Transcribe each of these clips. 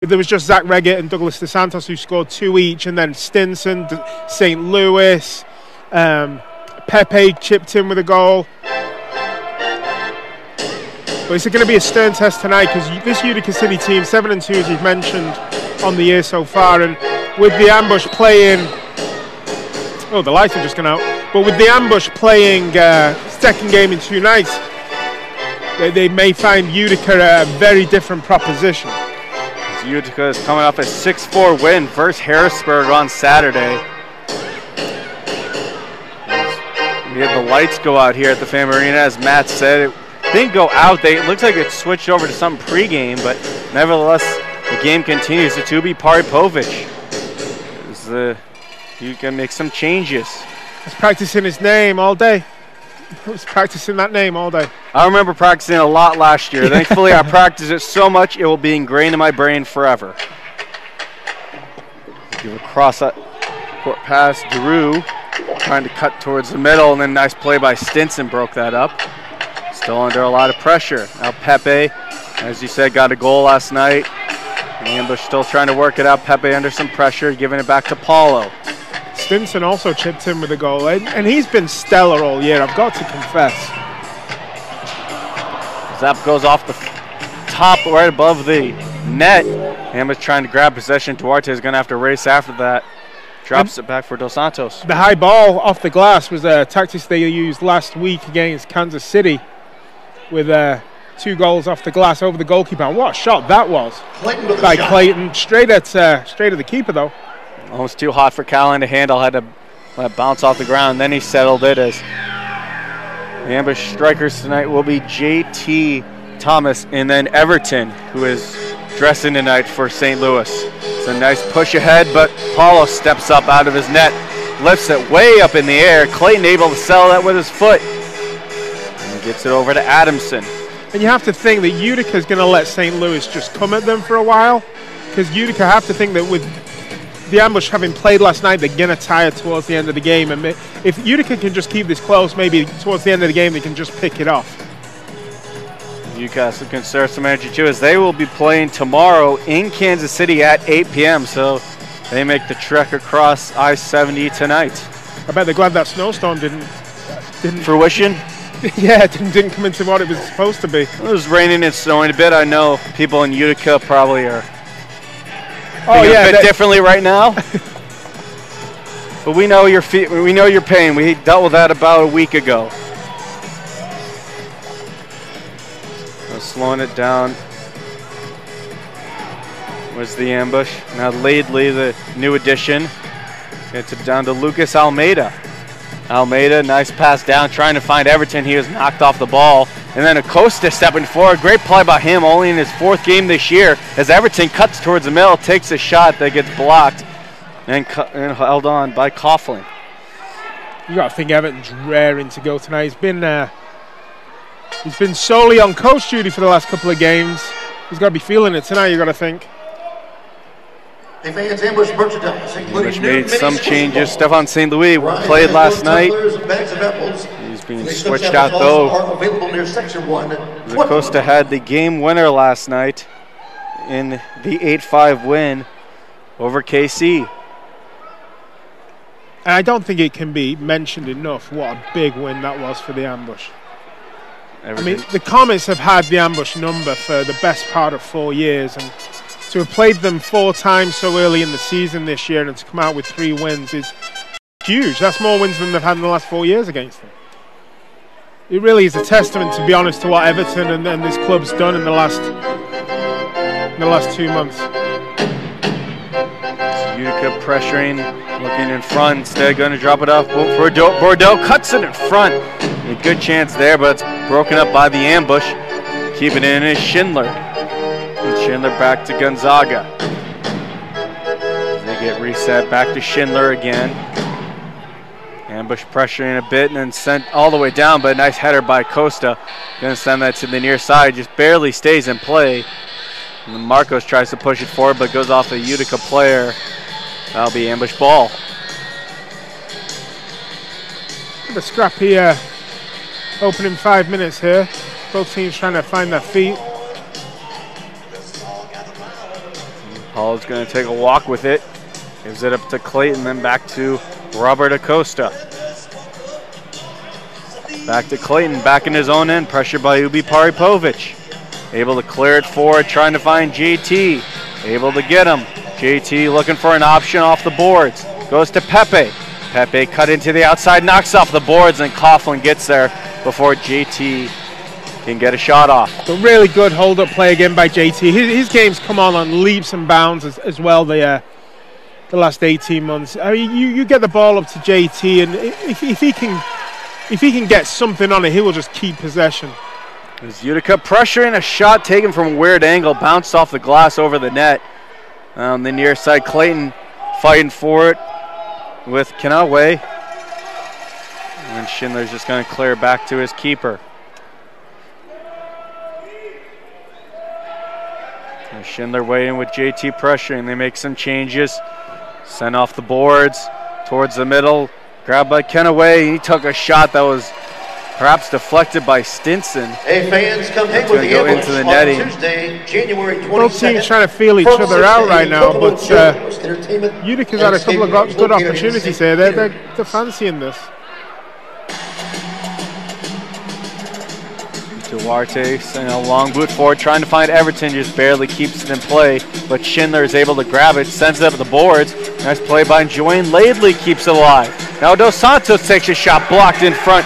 There was just Zach Reggett and Douglas DeSantos who scored 2 each, and then Stinson, St. Louis, Pepe chipped in with a goal. But it's going to be a stern test tonight because this Utica City team, 7-2 as you've mentioned on the year so far, and with the Ambush playing, oh, the lights have just gone out, but with the Ambush playing second game in 2 nights, they may find Utica a very different proposition. Utica is coming off a 6-4 win versus Harrisburg on Saturday. We had the lights go out here at the Fam Arena, as Matt said. It didn't go out. It looks like it switched over to some pregame, but nevertheless, the game continues. The Tubi Paripovic. You can make some changes. He's practicing his name all day. I was practicing that name all day. I remember practicing a lot last year. Thankfully, I practiced it so much it will be ingrained in my brain forever. Give a cross-court pass. Drew trying to cut towards the middle, and then nice play by Stinson broke that up. Still under a lot of pressure. Now Pepe, as you said, got a goal last night. The Ambush still trying to work it out. Pepe under some pressure, giving it back to Paulo. Stinson also chipped in with a goal, and he's been stellar all year, I've got to confess. Zap goes off the top right above the net. Ambush trying to grab possession. Duarte is going to have to race after that. Drops it back for Dos Santos. The high ball off the glass was a tactic they used last week against Kansas City with 2 goals off the glass over the goalkeeper. And what a shot that was by Clayton. Straight at the keeper, though. Almost too hot for Callan to handle. Had to let it bounce off the ground. Then he settled it as the Ambush strikers tonight will be J.T. Thomas and then Everton, who is dressing tonight for St. Louis. It's a nice push ahead, but Paulo steps up out of his net, lifts it way up in the air. Clayton able to settle that with his foot. And gets it over to Adamson. And you have to think that Utica is going to let St. Louis just come at them for a while, because Utica have to think that with the Ambush having played last night, they're going to tire towards the end of the game. And if Utica can just keep this close, maybe towards the end of the game, they can just pick it off. Utica can conserve some energy too, as they will be playing tomorrow in Kansas City at 8 p.m. So they make the trek across I-70 tonight. I bet they're glad that snowstorm didn't fruition. Yeah, it didn't come into what it was supposed to be. It was raining and snowing a bit. I know people in Utica probably are a bit differently right now. But we know your pain. We dealt with that about a week ago. Slowing it down was the Ambush. Now Laidley, the new addition, gets it down to Lucas Almeida. Almeida, nice pass down, trying to find Everton. He was knocked off the ball. And then Acosta stepping forward. Great play by him, only in his 4th game this year, as Everton cuts towards the middle, takes a shot that gets blocked and held on by Coughlin. You got to think Everton's raring to go tonight. He's been solely on coach duty for the last couple of games. He's got to be feeling it tonight, you got to think. Ambush made some changes. Stefan St. Louis played last night. He's being switched out though. Acosta had the game winner last night in the 8-5 win over KC. And I don't think it can be mentioned enough what a big win that was for the Ambush. I mean, the Comets have had the Ambush number for the best part of 4 years, and to have played them 4 times so early in the season this year and to come out with 3 wins is huge. That's more wins than they've had in the last 4 years against them. It really is a testament, to be honest, to what Everton and this club's done in the last 2 months. Utica pressuring, looking in front, instead going to drop it off. Bordeaux cuts it in front. A good chance there, but it's broken up by the Ambush. Keeping it in is Schindler. And Schindler back to Gonzaga. They get reset back to Schindler again. Ambush pressuring a bit and then sent all the way down, but a nice header by Costa. Going to send that to the near side, just barely stays in play. And then Marcos tries to push it forward, but goes off a Utica player. That'll be Ambush ball. The scrappy opening 5 minutes here. Both teams trying to find their feet. Paul's going to take a walk with it. Gives it up to Clayton, then back to Robert Acosta. Back to Clayton, back in his own end. Pressure by Ubi Paripovic. Able to clear it forward, trying to find JT. Able to get him. JT looking for an option off the boards. Goes to Pepe. Pepe cut into the outside, knocks off the boards, and Coughlin gets there before JT can get a shot off. A really good hold-up play again by JT. His game's come on leaps and bounds as well the last 18 months. I mean, you get the ball up to JT, and if he can get something on it, he will just keep possession. There's Utica pressuring, a shot taken from a weird angle, bounced off the glass over the net. On the near side, Clayton fighting for it with Kanawe. And Schindler's just going to clear back to his keeper. And Schindler waiting with JT pressuring. They make some changes. Sent off the boards towards the middle. Grabbed by Kanawe. He took a shot that was perhaps deflected by Stinson. Hey fans, come hang with the go into the netting. Tuesday, January 22nd. Both teams trying to feel each other out right now, but Utica's had a couple of good opportunities here. They're fancying this. Duarte sending a long boot forward, trying to find Everton, just barely keeps it in play, but Schindler is able to grab it, sends it up the boards. Nice play by Joanne Laidley, keeps it alive. Now Dos Santos takes a shot, blocked in front.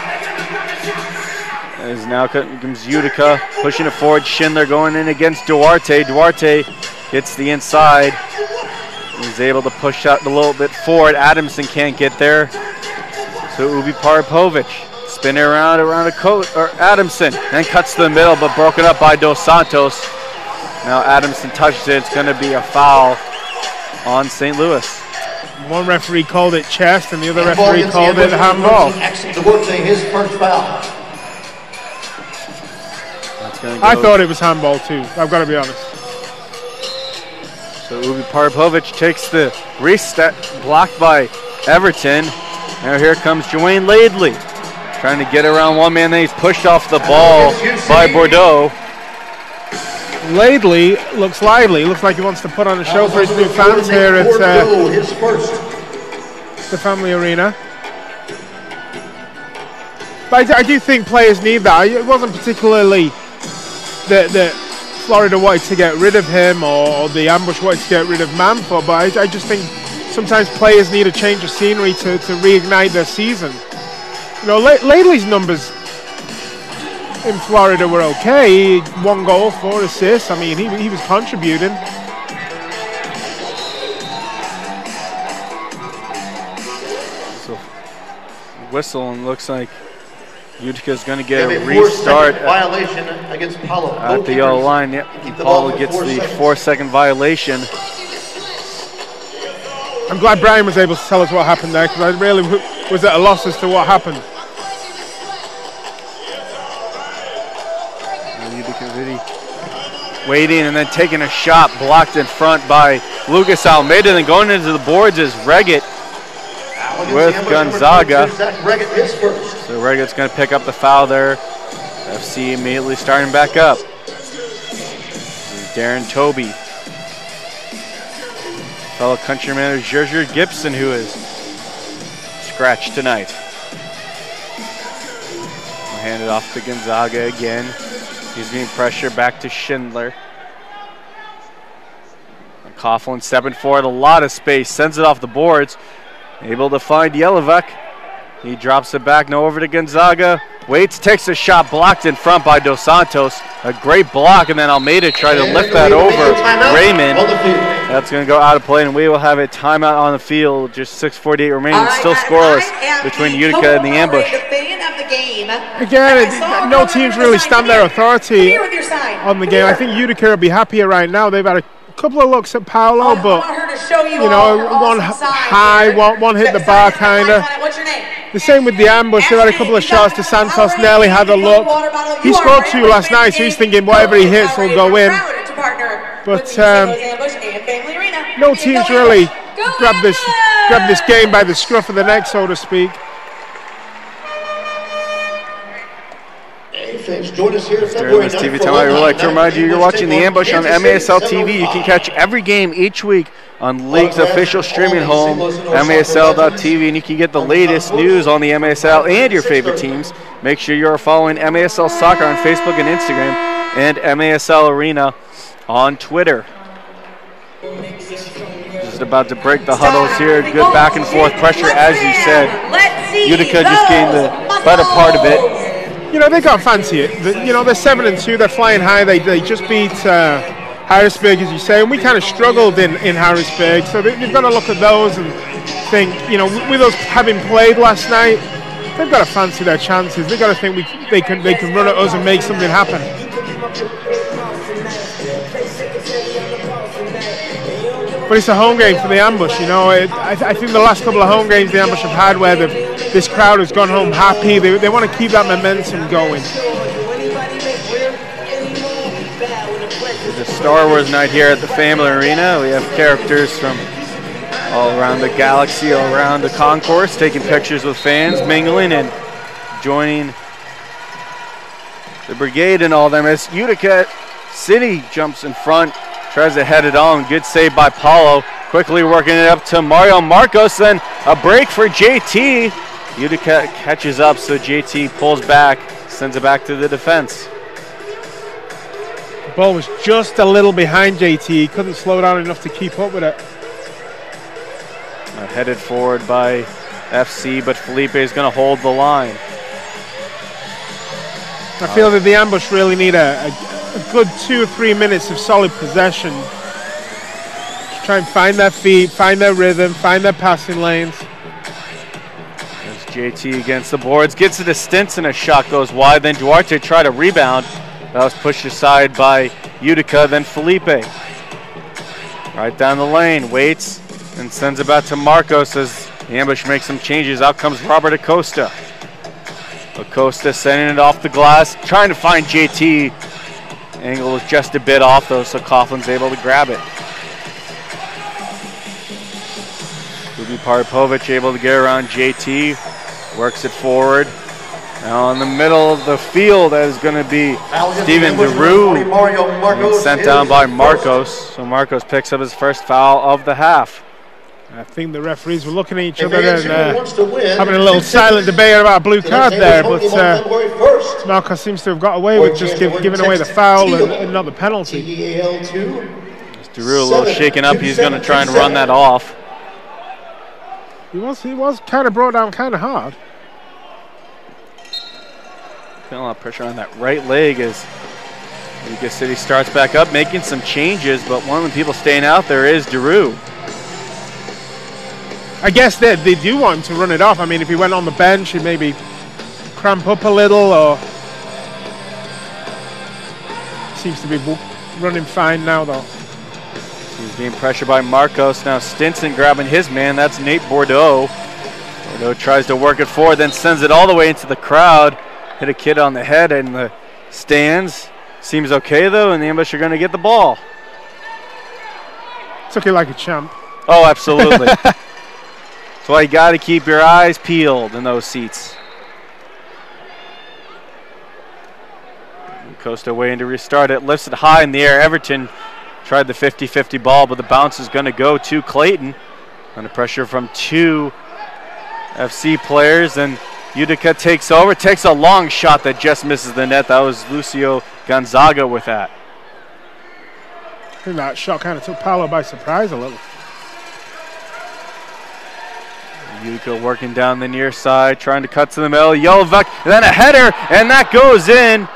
As now comes Utica, pushing it forward. Schindler going in against Duarte. Duarte gets the inside. He's able to push out a little bit forward. Adamson can't get there. So Ubi Paripovic spinning around a coat, or Adamson, then cuts to the middle, but broken up by Dos Santos. Now Adamson touches it. It's going to be a foul on St. Louis. One referee called it chest, and the other referee called it handball. His first foul. I thought it was handball too, I've got to be honest. So Ubi Paripovic takes the reset, blocked by Everton. Now here comes Joanne Laidley, trying to get around one man, then he's pushed off the ball by Bordeaux. Laidley looks lively, looks like he wants to put on a show for his new fans here at the Family Arena. But I do think players need that. It wasn't particularly that Florida wanted to get rid of him or the ambush wanted to get rid of Manford, but I just think sometimes players need a change of scenery to reignite their season. You know, Laidley's numbers in Florida were okay. 1 goal, 4 assists. I mean, he was contributing. So whistle, and looks like Utica's going to get a restart violation against Paulo at the yellow line. Yep, Paulo gets the 4-second violation. I'm glad Brian was able to tell us what happened there, because I really was at a loss as to what happened. Utica really waiting and then taking a shot, blocked in front by Lucas Almeida. Then going into the boards is Reggett with Gonzaga. So Reggett's going to pick up the foul there. FC immediately starting back up. This is Darren Toby. Fellow countryman Gerger Gibson, who is scratched tonight. We'll hand it off to Gonzaga again. He's being pressured back to Schindler. Coughlin stepping forward, a lot of space, sends it off the boards. Able to find Jelevek. He drops it back, now over to Gonzaga. Waits, takes a shot, blocked in front by Dos Santos. A great block, and then Almeida tried to lift that over Raymond. That's going to go out of play, and we will have a timeout on the field. Just 6:48 remaining, still scoreless between Utica and the ambush. Again, no teams really stand their authority on the game. I think Utica will be happier right now. They've had a couple of looks at Paolo, but you know, one high, one hit the bar kind of. The same with the ambush. They had a couple of shots to Santos. Nearly had a look. He scored 2 last night, so he's thinking whatever he hits will go in. But no teams really grab this game by the scruff of the neck, so to speak. fans, join us here February 9th. TV time, I would like to remind you, you're watching The Ambush on MASL TV. You can catch every game each week on League's official streaming home, MASL.tv, and you can get the latest news on the MASL and your favorite teams. Make sure you're following MASL Soccer on Facebook and Instagram, and MASL Arena on Twitter. Just about to break the huddles here. Good back and forth pressure, as you said. Utica just gained the better part of it. You know, they got fancy it. You know, they're 7-2. They're flying high. They just beat Harrisburg, as you say, and we kind of struggled in Harrisburg. So they've got to look at those and think, you know, with us having played last night, they've got to fancy their chances. They've got to think they can run at us and make something happen. But it's a home game for the Ambush, you know. I think the last couple of home games the Ambush have had where this crowd has gone home happy. They want to keep that momentum going. It's a Star Wars night here at the Family Arena. We have characters from all around the galaxy, all around the concourse, taking pictures with fans, mingling and joining the brigade and all them. As Utica City jumps in front, tries to head it on. Good save by Paulo. Quickly working it up to Mario Marcos. Then a break for JT. Utica catches up, so JT pulls back, sends it back to the defense. The ball was just a little behind JT. He couldn't slow down enough to keep up with it. Headed forward by FC, but Felipe is going to hold the line. I feel that the Ambush really need a good 2 or 3 minutes of solid possession. Just try and find their feet, find their rhythm, find their passing lanes. There's JT against the boards, gets it to Stinson, a shot goes wide, then Duarte tried to rebound. That was pushed aside by Utica, then Felipe. Right down the lane, waits, and sends it back to Marcos as the Ambush makes some changes. Out comes Robert Acosta. Acosta sending it off the glass, trying to find JT. Angle is just a bit off though, so Coughlin's able to grab it. Ruby Paripovic able to get around JT, works it forward. Now in the middle of the field, that is going to be Steven DeRue, being sent down by Marcos. So Marcos picks up his first foul of the half. I think the referees were looking at each other and having a little silent debate about a blue card there, but Marcos seems to have got away with just giving away the foul and not the penalty. DeRue a little shaken up. He's going to try and run that off. He was kind of brought down kind of hard. Feeling a lot of pressure on that right leg as Utica City starts back up, making some changes, but one of the people staying out there is DeRue. I guess they do want him to run it off. I mean, if he went on the bench, he'd maybe cramp up a little, or seems to be running fine now, though. He's being pressured by Marcos. Now Stinson grabbing his man. That's Nate Bordeaux. Bordeaux tries to work it forward, then sends it all the way into the crowd. Hit a kid on the head in the stands. Seems okay, though, and the Ambush are going to get the ball. Took it like a champ. Oh, absolutely. That's why you got to keep your eyes peeled in those seats. Costa waiting to restart it. Lifts it high in the air. Everton tried the 50-50 ball, but the bounce is going to go to Clayton. Under pressure from 2 FC players, and Utica takes over. Takes a long shot that just misses the net. That was Lucio Gonzaga with that. I think that shot kind of took Paolo by surprise a little. Utica working down the near side, trying to cut to the middle. Jolovac, then a header, and that goes in.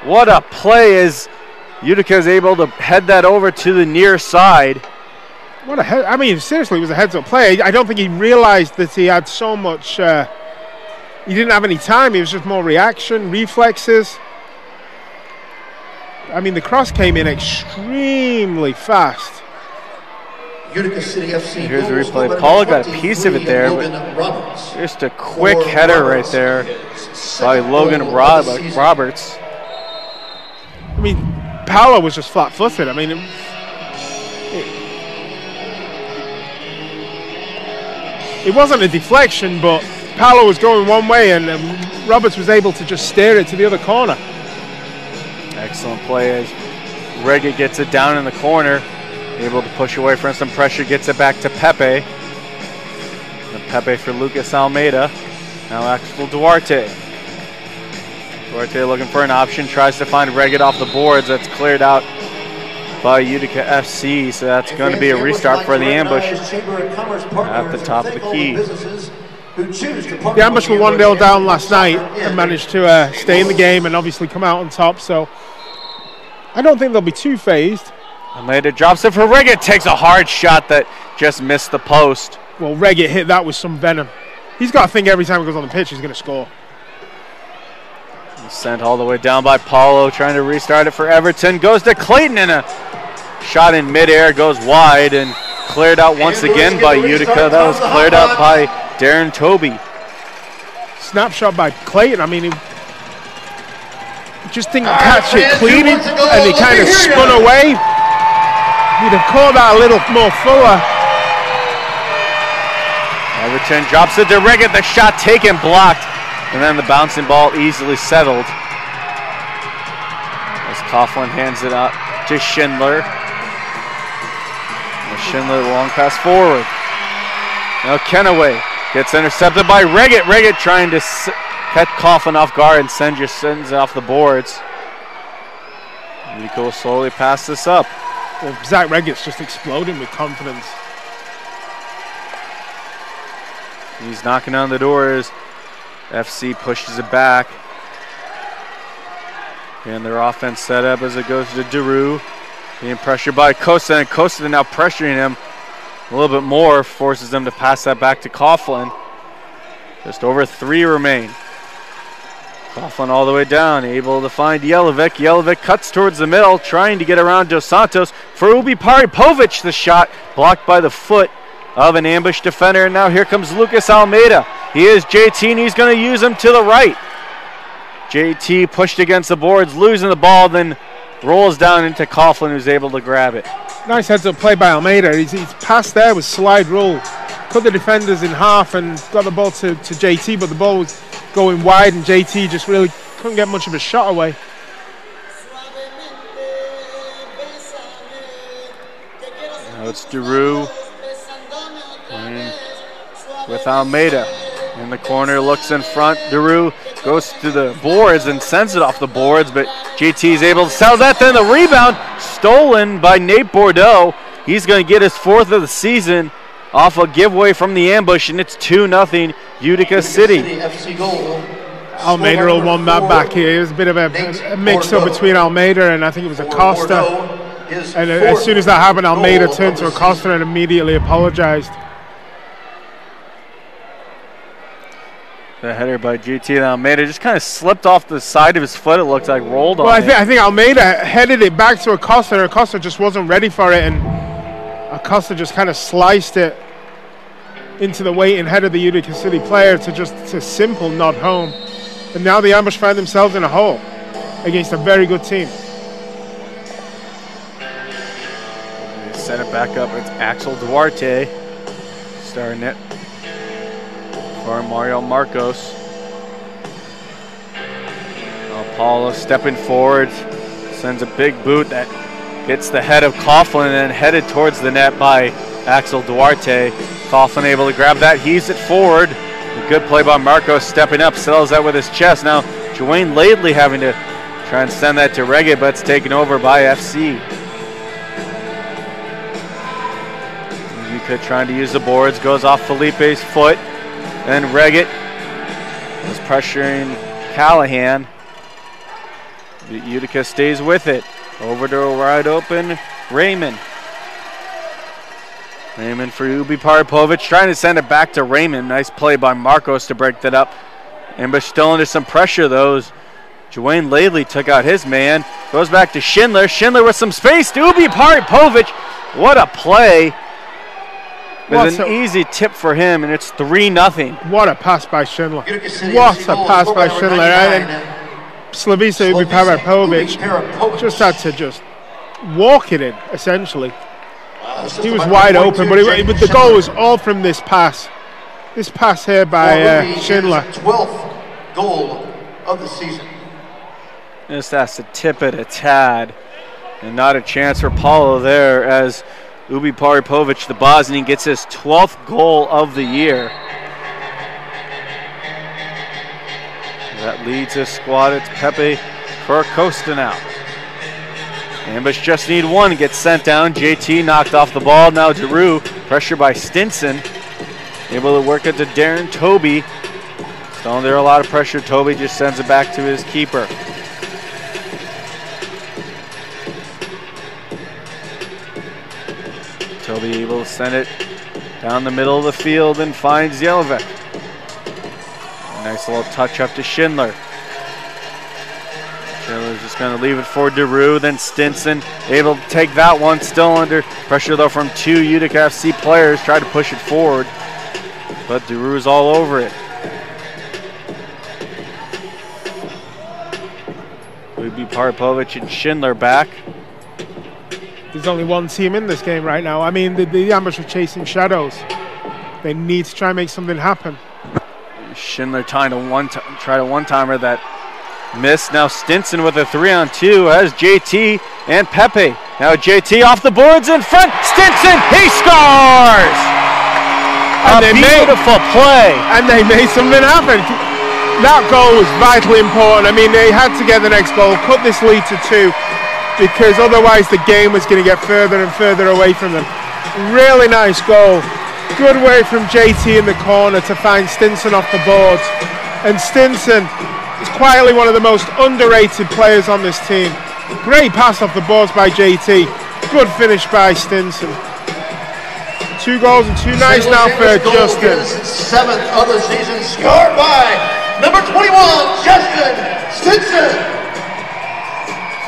What a play as Utica is able to head that over to the near side. What a head! I mean, seriously, it was a heads-up play. I don't think he realized that he had so much. He didn't have any time. It was just more reaction, reflexes. I mean, the cross came in extremely fast. Utica City FC. Here's the replay. Paula got a piece of it there, but just a quick header right there by Logan Roberts. I mean, Paolo was just flat-footed. I mean, it wasn't a deflection, but Paolo was going one way, and Roberts was able to just steer it to the other corner. Excellent play as Reggett gets it down in the corner, able to push away from some pressure, gets it back to Pepe. And Pepe for Lucas Almeida. Now Axel Duarte. Duarte looking for an option, tries to find Reggett off the boards. That's cleared out by Utica FC, so that's going to be a restart for the ambush at the top of the key. The ambush were 1-0 down last night and managed to stay in the game and obviously come out on top, so I don't think they'll be too phased. Almeida drops it for Reggett, takes a hard shot that just missed the post. Well, Reggett hit that with some venom. He's got to think every time he goes on the pitch he's going to score. He's sent all the way down by Paulo, trying to restart it for Everton. Goes to Clayton, and a shot in midair goes wide and cleared out once again by Utica. That was cleared out by Darren Toby. Snapshot by Clayton. I mean, he just didn't catch it cleanly, and he kind of spun away. He'd have caught that a little more fuller. Everton drops it to Reggett. The shot taken, blocked, and then the bouncing ball easily settled. As Coughlin hands it out to Schindler. Schindler, long pass forward. Now Kenaway gets intercepted by Reggett. Reggett trying to catch Coughlin off guard and sends off the boards. Utica will slowly pass this up. Well, Zach Reggett's just exploding with confidence. He's knocking on the doors. FC pushes it back. And their offense set up as it goes to Daru. Being pressured by Costa, and Costa now pressuring him a little bit more, forces them to pass that back to Coughlin. Just over 3 remain. Coughlin all the way down, able to find Jelevic. Jelevic cuts towards the middle, trying to get around Dos Santos. For Ubi Paripovic, the shot blocked by the foot of an ambush defender. And now here comes Lucas Almeida. He is JT, and he's going to use him to the right. JT pushed against the boards, losing the ball, then rolls down into Coughlin, who's able to grab it. Nice heads-up play by Almeida. He's passed there with slide rule. Cut the defenders in half and got the ball to JT, but the ball was going wide, and JT just really couldn't get much of a shot away. Now it's Daru with Almeida. In the corner, looks in front. Daru goes to the boards and sends it off the boards, but JT is able to sell that. Then the rebound stolen by Nate Bordeaux. He's going to get his 4th of the season off a giveaway from the ambush, and it's 2-0 Utica City. Almeida will want that back here. It was a bit of a mix-up between Almeida and I think it was Acosta. And as soon as that happened, Almeida turned to Acosta and immediately apologized. The header by GT, and Almeida just kind of slipped off the side of his foot. It looked like rolled on. Well, I think Almeida headed it back to Acosta, and Acosta just wasn't ready for it, and Acosta just kind of sliced it into the waiting head of the Utica City player to simple nod home. And now the ambush find themselves in a hole against a very good team. They set it back up. It's Axel Duarte starting it for Mario Marcos. Paulo stepping forward, sends a big boot that hits the head of Coughlin and then headed towards the net by Axel Duarte. Coughlin able to grab that, heaves it forward. A good play by Marcos, stepping up, settles that with his chest. Now Dwayne Laidley having to try and send that to Reggett, but it's taken over by FC. Utica trying to use the boards, goes off Felipe's foot. Then Reggett was pressuring Callahan. Utica stays with it. Over to a wide open Raymond. Raymond for Ubi Paripovic, trying to send it back to Raymond. Nice play by Marcos to break that up. Ambush still under some pressure though. Dwayne Laidley took out his man. Goes back to Schindler. Schindler with some space to Ubi Paripovic. What a play. With an easy tip for him, and it's 3-0. What a pass by Schindler. What a pass by Schindler. And Slavica Ubi Paripovic just had to just walk it in, essentially. He was wide open, but the goal was all from this pass. This pass here by Schindler. 12th goal of the season. Just has to tip it a tad. And not a chance for Paulo there as Ubi Paripovic, the Bosnian, gets his 12th goal of the year. That leads his squad. It's Pepe Costa now. Ambush just need one, gets sent down. JT knocked off the ball. Now Daru, pressure by Stinson. Able to work it to Darren Toby. Still under a lot of pressure. Toby just sends it back to his keeper. Toby able to send it down the middle of the field and finds Jelinek. Nice little touch up to Schindler. Schindler's just going to leave it for Daru, then Stinson able to take that one. Still under pressure though from two Utica FC players. Try to push it forward, but Daru's all over it. Ubi Paripovic and Schindler back. There's only one team in this game right now. I mean, the Ambush are chasing shadows. They need to try and make something happen. Schindler trying to try to one-timer that missed. Now Stinson with a 3-on-2 has JT and Pepe. Now JT off the boards in front. Stinson, he scores! And a beautiful play. And they made something happen. That goal was vitally important. I mean, they had to get the next goal, cut this lead to 2. Because otherwise the game was going to get further and further away from them. Really nice goal. Good work from JT in the corner to find Stinson off the boards. And Stinson is quietly one of the most underrated players on this team. Great pass off the boards by JT. Good finish by Stinson. 2 goals and 2 nice now for Justin. 7th of the season, scored by number 21, Justin Stinson.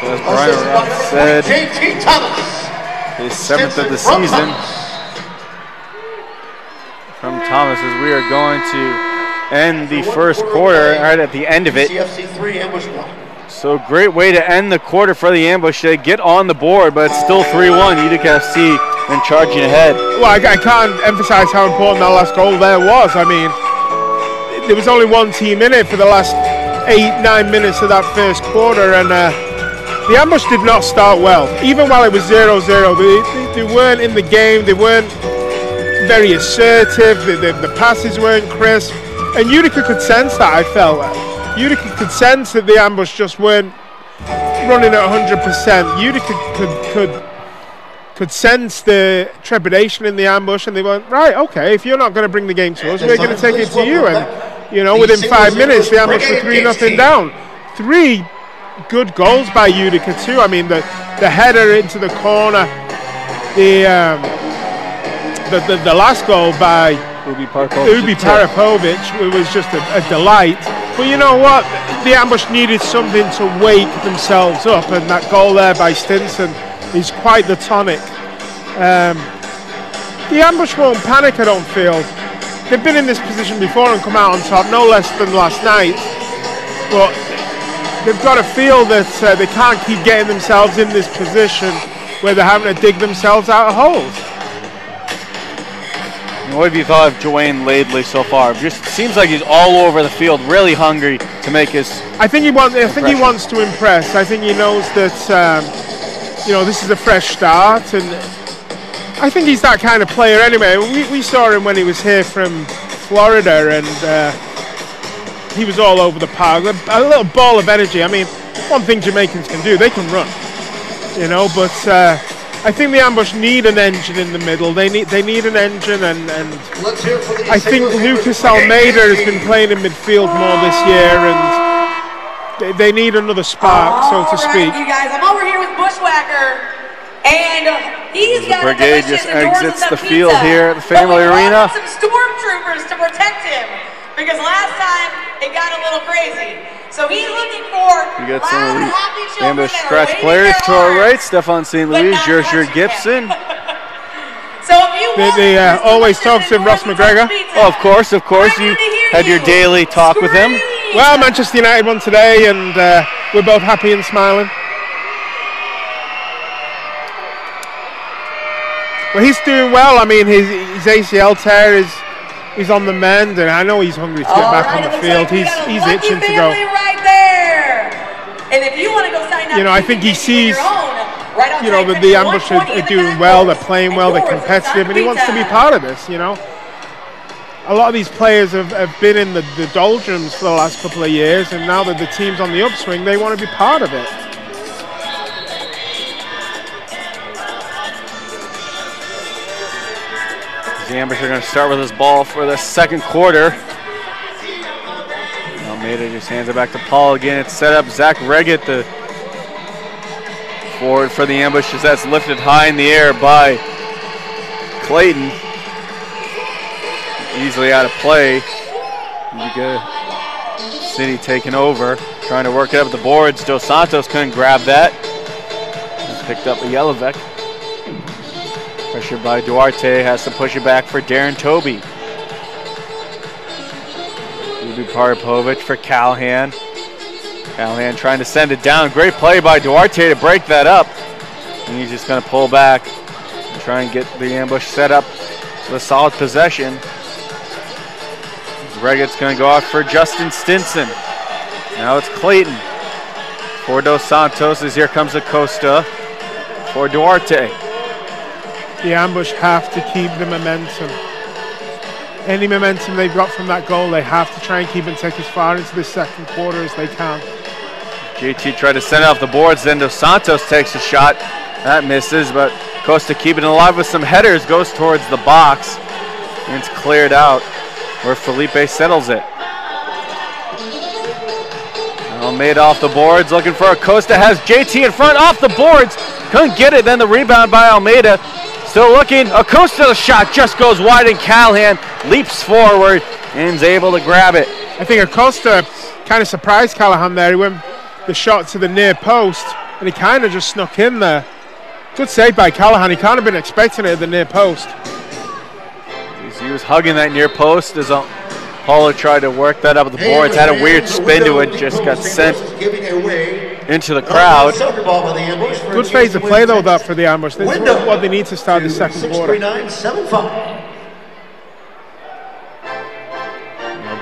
So as Brian Roth said, JT Thomas. His 7th of the season from Thomas as we are going to end the first quarter right at the end of it. CFC 3 ambush block. So great way to end the quarter for the Ambush. They get on the board, but it's still 3-1. Utica FC and charging ahead. Well, I can't emphasize how important that last goal there was. I mean, there was only one team in it for the last 8-9 minutes of that first quarter, and the Ambush did not start well. Even while it was 0-0, they weren't in the game. They weren't very assertive. The passes weren't crisp. And Utica could sense that, I felt. Utica could sense that the Ambush just weren't running at 100%. Utica could sense the trepidation in the Ambush, and they went, right, okay, if you're not going to bring the game to us, we're going to take it to you. And, you know, within 5 minutes, the Ambush were 3-0 down. 3 good goals by Utica too. I mean, the header into the corner, the last goal by Ubi Paripovic was just a delight. But you know what? The Ambush needed something to wake themselves up, and that goal there by Stinson is quite the tonic. The Ambush won't panic, I don't feel. They've been in this position before and come out on top, no less than last night. But they've got to feel that they can't keep getting themselves in this position where they're having to dig themselves out of holes. What have you thought of Dwayne Laidley so far? Just seems like he's all over the field, really hungry to make his. I think he wants to impress. I think he knows that you know, this is a fresh start, and I think he's that kind of player anyway. We saw him when he was here from Florida, and he was all over the park. A little ball of energy. I mean, one thing Jamaicans can do, they can run, you know. But I think the Ambush need an engine in the middle. They need an engine, and I think Lucas Almeida has been playing in midfield more this year, and they need another spark, so to speak. You guys, I'm over here with Bushwhacker, and he's got the brigade just exits the field here at the Family Arena. Some stormtroopers to protect him, because last time it got a little crazy. So he's looking for we got some of the Ambush scratch players to our right. Stefan St. Louis, Jerger Gibson. So if you they always talk to Ross McGregor. Oh, of course. You had your daily talk with him. Well, Manchester United won today, and we're both happy and smiling. Well, he's doing well. I mean, his ACL tear is He's on the mend, and I know he's hungry to get back on the field. He's itching to go. Right there. And if you want to go sign up, I think he sees, the ambush are doing well, they're playing well, they're competitive, and he wants to be part of this, A lot of these players have been in the doldrums for the last couple of years, and now that the team's on the upswing, they want to be part of it. The Ambush are going to start with this ball for the second quarter. Almeida just hands it back to Paul again. It's set up. Zach Reggett, the forward for the Ambush, as that's lifted high in the air by Clayton. Easily out of play. Utica City taking over, trying to work it up the boards. Dos Santos couldn't grab that. He's picked up a Yelovec. Pressure by Duarte, has to push it back for Darren Toby. Ubi Paripovic for Callahan. Callahan trying to send it down. Great play by Duarte to break that up. And he's just going to pull back and try and get the Ambush set up with a solid possession. Reggett's going to go out for Justin Stinson. Now it's Clayton. For Dos Santos, as here comes Acosta for Duarte. The Ambush have to keep the momentum. Any momentum they've got from that goal, they have to try and keep and take as far into the second quarter as they can. JT tried to send it off the boards, then Dos Santos takes a shot. That misses, but Acosta keeping it alive with some headers, goes towards the box, and it's cleared out where Felipe settles it. Almeida off the boards, looking for Acosta, has JT in front, off the boards, couldn't get it, then the rebound by Almeida. Still looking, Acosta, the shot just goes wide, and Callahan leaps forward and is able to grab it. I think Acosta kind of surprised Callahan there. He went the shot to the near post, and he kind of just snuck in there. Good save by Callahan. He can't have been expecting it at the near post. He was hugging that near post as Paulo tried to work that up at the boards. Had a weird spin to it, just got sent into the crowd. Good phase of play, though, that for the Ambush. This is what they need to start the second quarter.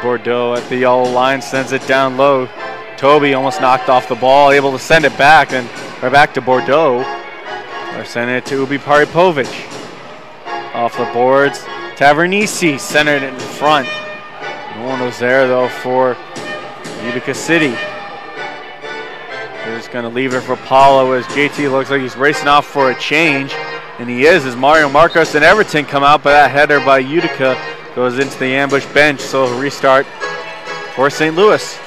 Bordeaux at the yellow line sends it down low. Toby almost knocked off the ball, able to send it back, and right back to Bordeaux. They're sending it to Ubi Paripovic. Off the boards, Tavernisi centered it in front. No one was there, though, for Utica City. They're just going to leave it for Paulo as JT looks like he's racing off for a change. And he is, as Mario Marcos and Everton come out, but that header by Utica goes into the Ambush bench, so he'll restart for St. Louis.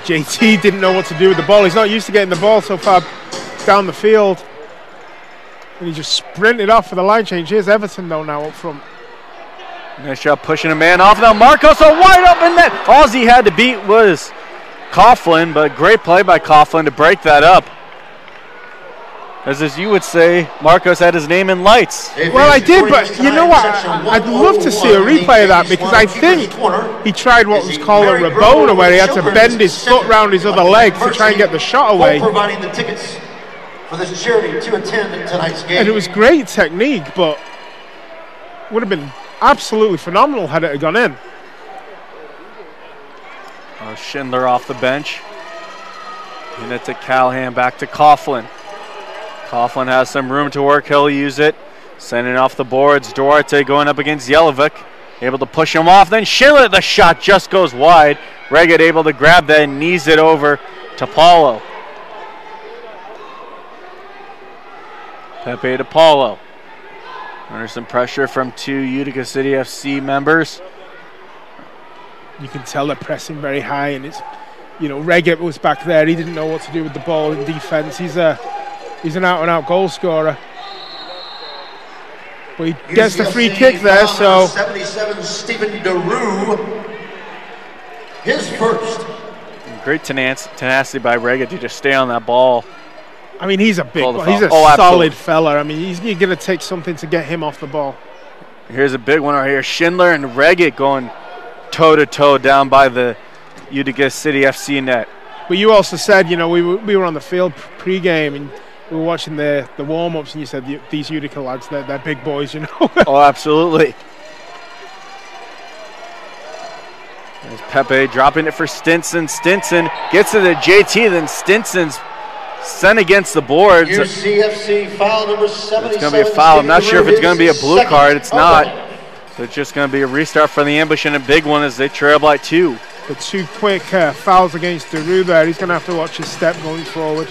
JT didn't know what to do with the ball. He's not used to getting the ball so far down the field. And he just sprinted off for the line change. Here's Everton, though, now up front. Nice job pushing a man off. Now Marcos, a wide open net. All he had to beat was Coughlin, but great play by Coughlin to break that up. As you would say, Marcos had his name in lights. Well, I did, but you know what? I'd love to see a replay of that, because I think he tried what was called a Rabona, where he had to bend his foot round his other leg to try and get the shot away. Providing the tickets for this charity to attend tonight's game. And it was great technique, but would have been absolutely phenomenal had it gone in. Schindler off the bench. And it to Callahan, back to Coughlin. Coughlin has some room to work. He'll use it. Sending off the boards. Duarte going up against Yelovic. Able to push him off. Then Schindler, the shot just goes wide. Reggett able to grab that and knees it over to Paulo. Pepe to Paulo. Under some pressure from two Utica City FC members. You can tell they're pressing very high, and it's, Reggett was back there. He didn't know what to do with the ball in defense. He's an out-and-out goal scorer. But he gets the free kick there, so 77 Stephen DeRue, his first. Great tenacity by Reggett to just stay on that ball. I mean, he's a big ball. He's a solid fella. I mean, you're going to take something to get him off the ball. Here's a big one right here. Schindler and Reggett going toe-to-toe down by the Utica City FC net. But you also said, we were on the field pre-game, and we were watching the warm-ups, and you said these Utica lads, they're big boys, Oh, absolutely. There's Pepe dropping it for Stinson. Stinson gets it to JT, then Stinson's sent against the boards. UCFC foul number 77. It's going to be a foul. I'm not sure if it's going to be a blue card. It's not. So it's just going to be a restart for the Ambush and a big one as they trail by 2. The 2 quick fouls against Daru there. He's going to have to watch his step going forward.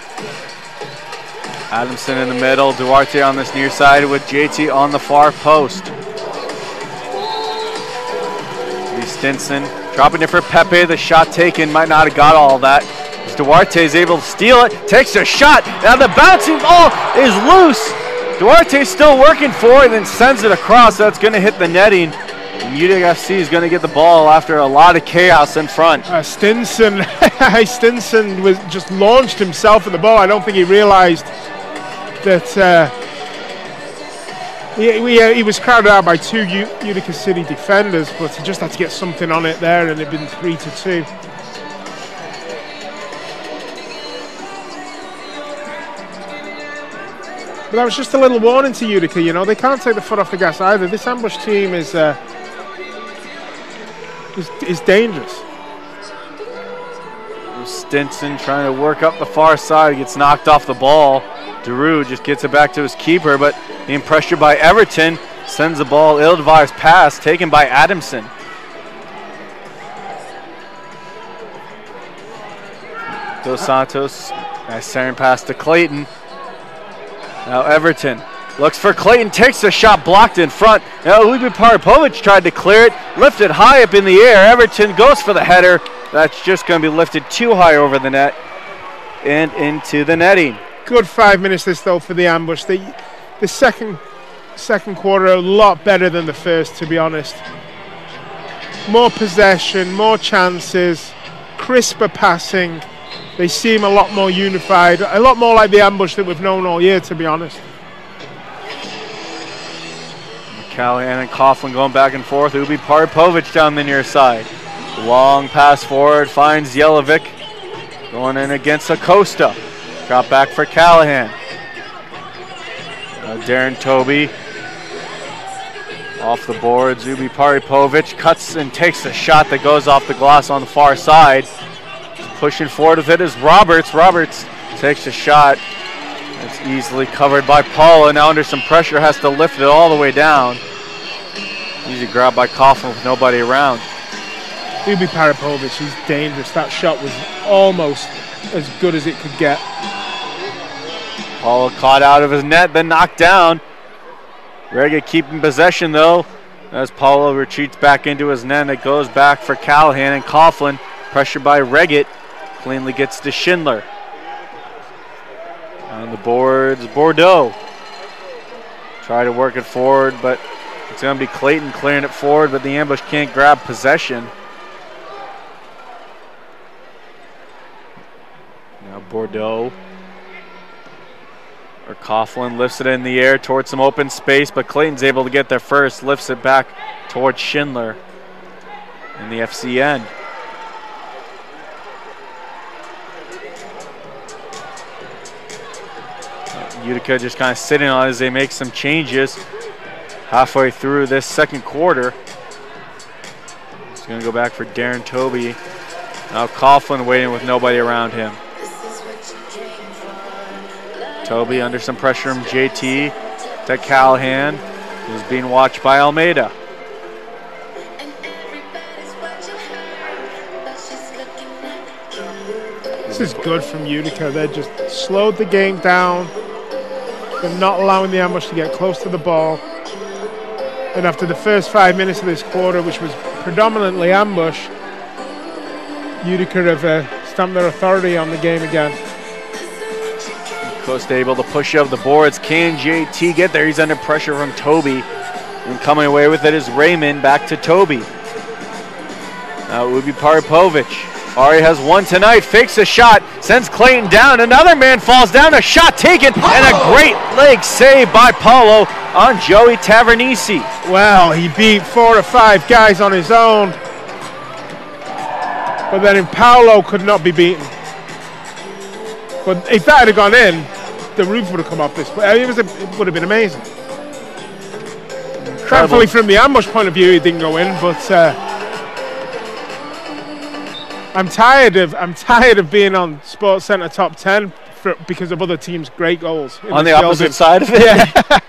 Adamson in the middle. Duarte on this near side with JT on the far post. Stinson dropping it for Pepe. The shot taken. Might not have got all that. As Duarte is able to steal it. Takes a shot. Now the bouncing ball is loose. Duarte's still working for it, then sends it across. That's going to hit the netting. And Utica FC is going to get the ball after a lot of chaos in front. Stinson was just launched himself at the ball. I don't think he realized that he was crowded out by 2 Utica City defenders, but he just had to get something on it there, and it had been 3-2. But that was just a little warning to Utica. You know, they can't take the foot off the gas either. This Ambush team is dangerous. Stinson trying to work up the far side, gets knocked off the ball. Daru just gets it back to his keeper, but being pressured by Everton, sends the ball, ill-advised pass taken by Adamson. Dos Santos, nice centering pass to Clayton. Now Everton looks for Clayton, takes the shot, blocked in front. Now Ubi Paripovic tried to clear it, lifted high up in the air. Everton goes for the header. That's just going to be lifted too high over the net and into the netting. Good 5 minutes this though for the Ambush. The second quarter a lot better than the first, to be honest. More possession, more chances, crisper passing. They seem a lot more unified, a lot more like the Ambush that we've known all year, to be honest. Callahan and Coughlin going back and forth. Ubi Paripovic down the near side. Long pass forward, finds Jelovic. Going in against Acosta. Drop back for Callahan. Darren Toby off the boards. Ubi Paripovic cuts and takes a shot that goes off the glass on the far side. Pushing forward with it is Roberts. Roberts takes a shot. It's easily covered by Paula. Now under some pressure has to lift it all the way down. Easy grab by Coughlin with nobody around. Ubi Paripovic, he's dangerous. That shot was almost as good as it could get. Paula caught out of his net, then knocked down. Reggett keeping possession though, as Paula retreats back into his net. It goes back for Callahan, and Coughlin, pressured by Reggett, cleanly gets to Schindler. On the boards, Bordeaux. Try to work it forward, but it's going to be Clayton clearing it forward, but the Ambush can't grab possession. Now Bordeaux. Or Coughlin lifts it in the air towards some open space, but Clayton's able to get there first, lifts it back towards Schindler in the FC end. Utica just kind of sitting on it as they make some changes halfway through this second quarter. It's going to go back for Darren Toby. Now Coughlin waiting with nobody around him. Toby under some pressure from JT to Callahan, who's being watched by Almeida. This is good from Utica. They just slowed the game down. They're not allowing the Ambush to get close to the ball. And after the first 5 minutes of this quarter, which was predominantly Ambush, Utica have stamped their authority on the game again. Costa able to push up the boards. Can JT get there? He's under pressure from Toby. And coming away with it is Raymond. Back to Toby. Now Ubi Paripovic. Ari has one tonight. Fakes a shot. Sends Clayton down. Another man falls down. A shot taken. And a great leg save by Paulo on Joey Tavernisi. Well, he beat 4 or 5 guys on his own. But then Paulo could not be beaten. But if that had gone in, the roof would have come off this. It would have been amazing. Thankfully, from the Ambush point of view, it didn't go in. But I'm tired of being on Sports Center top 10 because of other teams' great goals. On the opposite side of it? Yeah.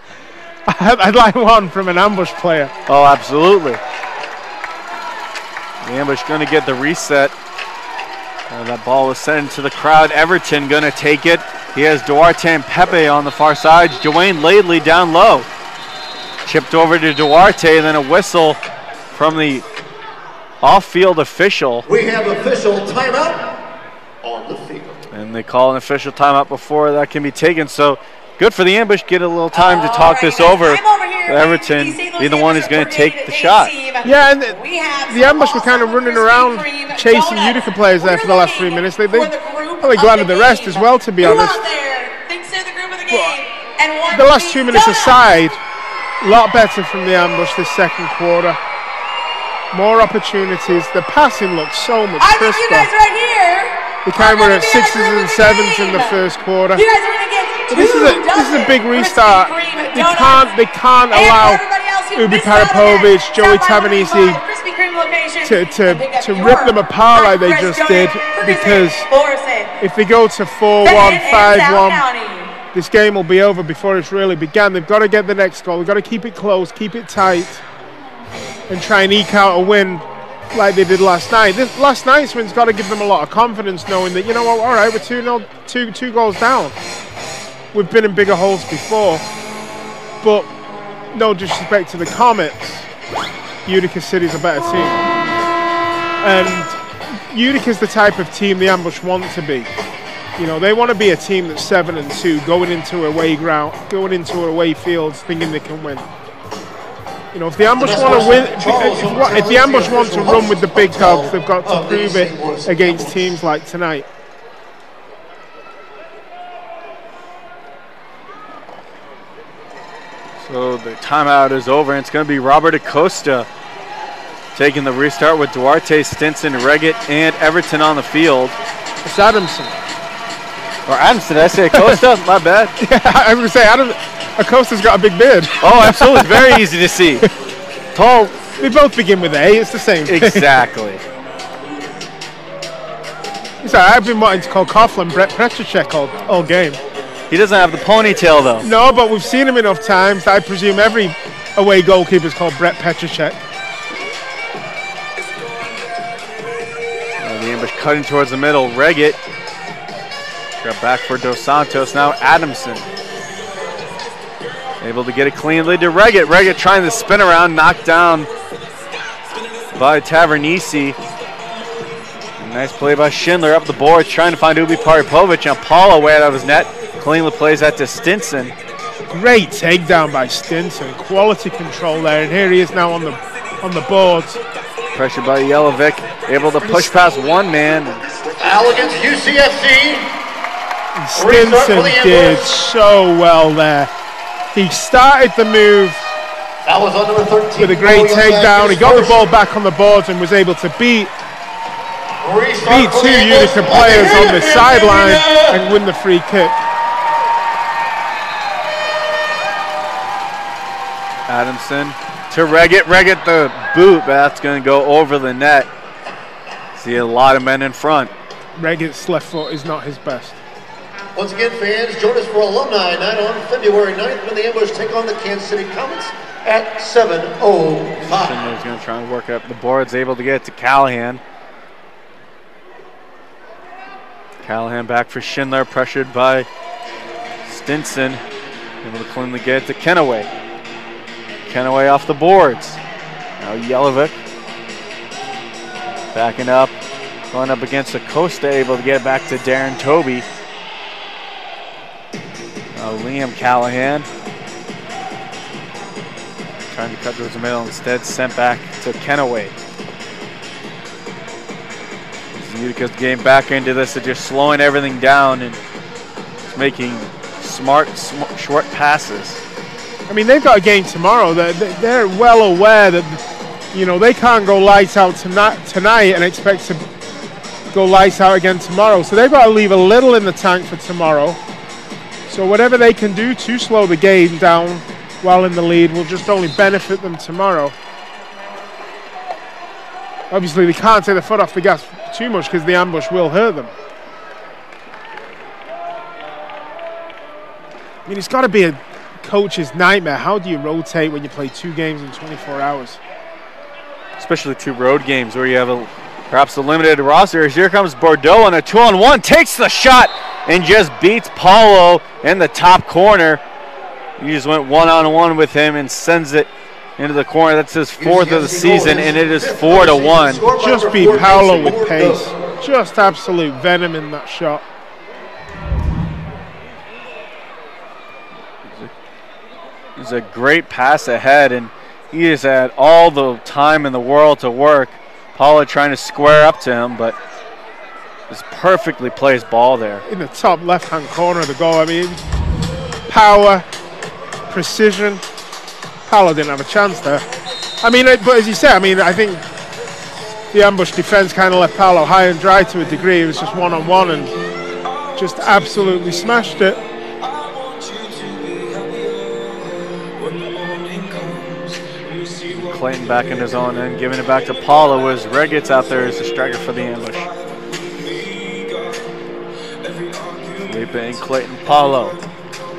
I'd like one from an ambush player. Oh, absolutely. The ambush going to get the reset. That ball was sent into the crowd. Everton going to take it. He has Duarte and Pepe on the far side. Dwayne Laidley down low. Chipped over to Duarte, and then a whistle from the off-field official. We have official timeout on the field. And they call an official timeout before that can be taken. So good for the ambush. Get a little time to talk this over. Everton be the one who's going to take the shot. Yeah, and the ambush were kind of running around chasing Utica players there for the last 3 minutes. They probably glad of the rest as well, to be honest. The last 2 minutes aside, a lot better from the ambush this second quarter. More opportunities. The passing looks so much crisper. They kind of were at 6s and 7s in the first quarter. This is a big restart. They can't allow Ubi Parapovic, Joey Tavanisi to rip them apart like they just did, because if they go to 4-1, 5-1, this game will be over before it's really begun. They've got to get the next goal. They've got to keep it close, keep it tight, and try and eke out a win like they did last night. Last night's win's got to give them a lot of confidence, knowing that, you know what, all right, we're 2-0, two goals down. We've been in bigger holes before, but no disrespect to the Comets, Utica City's a better team. And Utica's the type of team the ambush want to be. You know, they want to be a team that's 7-2, going into away fields, thinking they can win. You know, if the ambush want to win, if the ambush want to run with the big dogs, they've got to prove it against teams like tonight. So the timeout is over, and it's going to be Robert Acosta taking the restart with Duarte, Stinson, Reggett, and Everton on the field. It's Adamson. Or Adamson, did I say Acosta? My bad. Yeah, I was going to say, Acosta's got a big beard. Oh, absolutely. Very easy to see. Tall. They both begin with A. It's the same thing. Exactly. Sorry, I've been wanting to call Coughlin Brett Petracek all game. He doesn't have the ponytail, though. No, but we've seen him enough times that I presume every away goalkeeper is called Brett Petracek. The ambush cutting towards the middle. Reggett. Got back for Dos Santos. Now Adamson. Able to get a clean lead to Reggett. Reggett trying to spin around, knocked down by Tavernisi. Nice play by Schindler up the boards, trying to find Ubi Paripovic, and Paula way out of his net. Cleanly plays that to Stinson. Great takedown by Stinson. Quality control there, and here he is now on the boards. Pressured by Jelovic, able to push past one man. Al against UCFC. And Stinson did so well there. He started the move that was on number 13 with a great takedown. He got the ball back on the boards and was able to beat two Utica players on the sideline and win the free kick. Adamson to Reggett. Reggett the boot, but that's going to go over the net. See a lot of men in front. Reggett's left foot is not his best. Once again, fans, join us for Alumni Night on February 9th when the Ambush take on the Kansas City Comets at 7:05. Schindler's going to try and work up the boards, able to get it to Callahan. Callahan back for Schindler, pressured by Stinson. Able to cleanly get it to Kenaway. Kenaway off the boards. Now Jelovic backing up, going up against Acosta, able to get back to Darren Toby. Liam Callahan trying to cut towards the middle, instead sent back to Kenaway. Utica's game back into this, of just slowing everything down and just making smart, short passes. I mean, they've got a game tomorrow. They're well aware that, you know, they can't go lights out tonight and expect to go lights out again tomorrow. So they've got to leave a little in the tank for tomorrow. So whatever they can do to slow the game down while in the lead will just only benefit them tomorrow. Obviously, they can't take the foot off the gas too much because the ambush will hurt them. I mean, it's got to be a coach's nightmare. How do you rotate when you play 2 games in 24 hours? Especially 2 road games where you have perhaps a limited roster. Here comes Bordeaux on a 2-on-1, takes the shot and just beats Paulo in the top corner. He just went 1-on-1 with him and sends it into the corner. That's his 4th of the season, and it is 4-1. Just beat Paulo with pace. Just absolute venom in that shot. It's a great pass ahead, and he has had all the time in the world to work. Paulo trying to square up to him, but just perfectly placed ball there. In the top left-hand corner of the goal. I mean, power, precision. Paulo didn't have a chance there. I mean, but as you said, I mean, I think the ambush defense kind of left Paulo high and dry to a degree. It was just 1-on-1 and just absolutely smashed it. Clayton back in his own end, giving it back to Paulo as Reget's out there as the striker for the ambush. Felipe and Clayton, Paulo.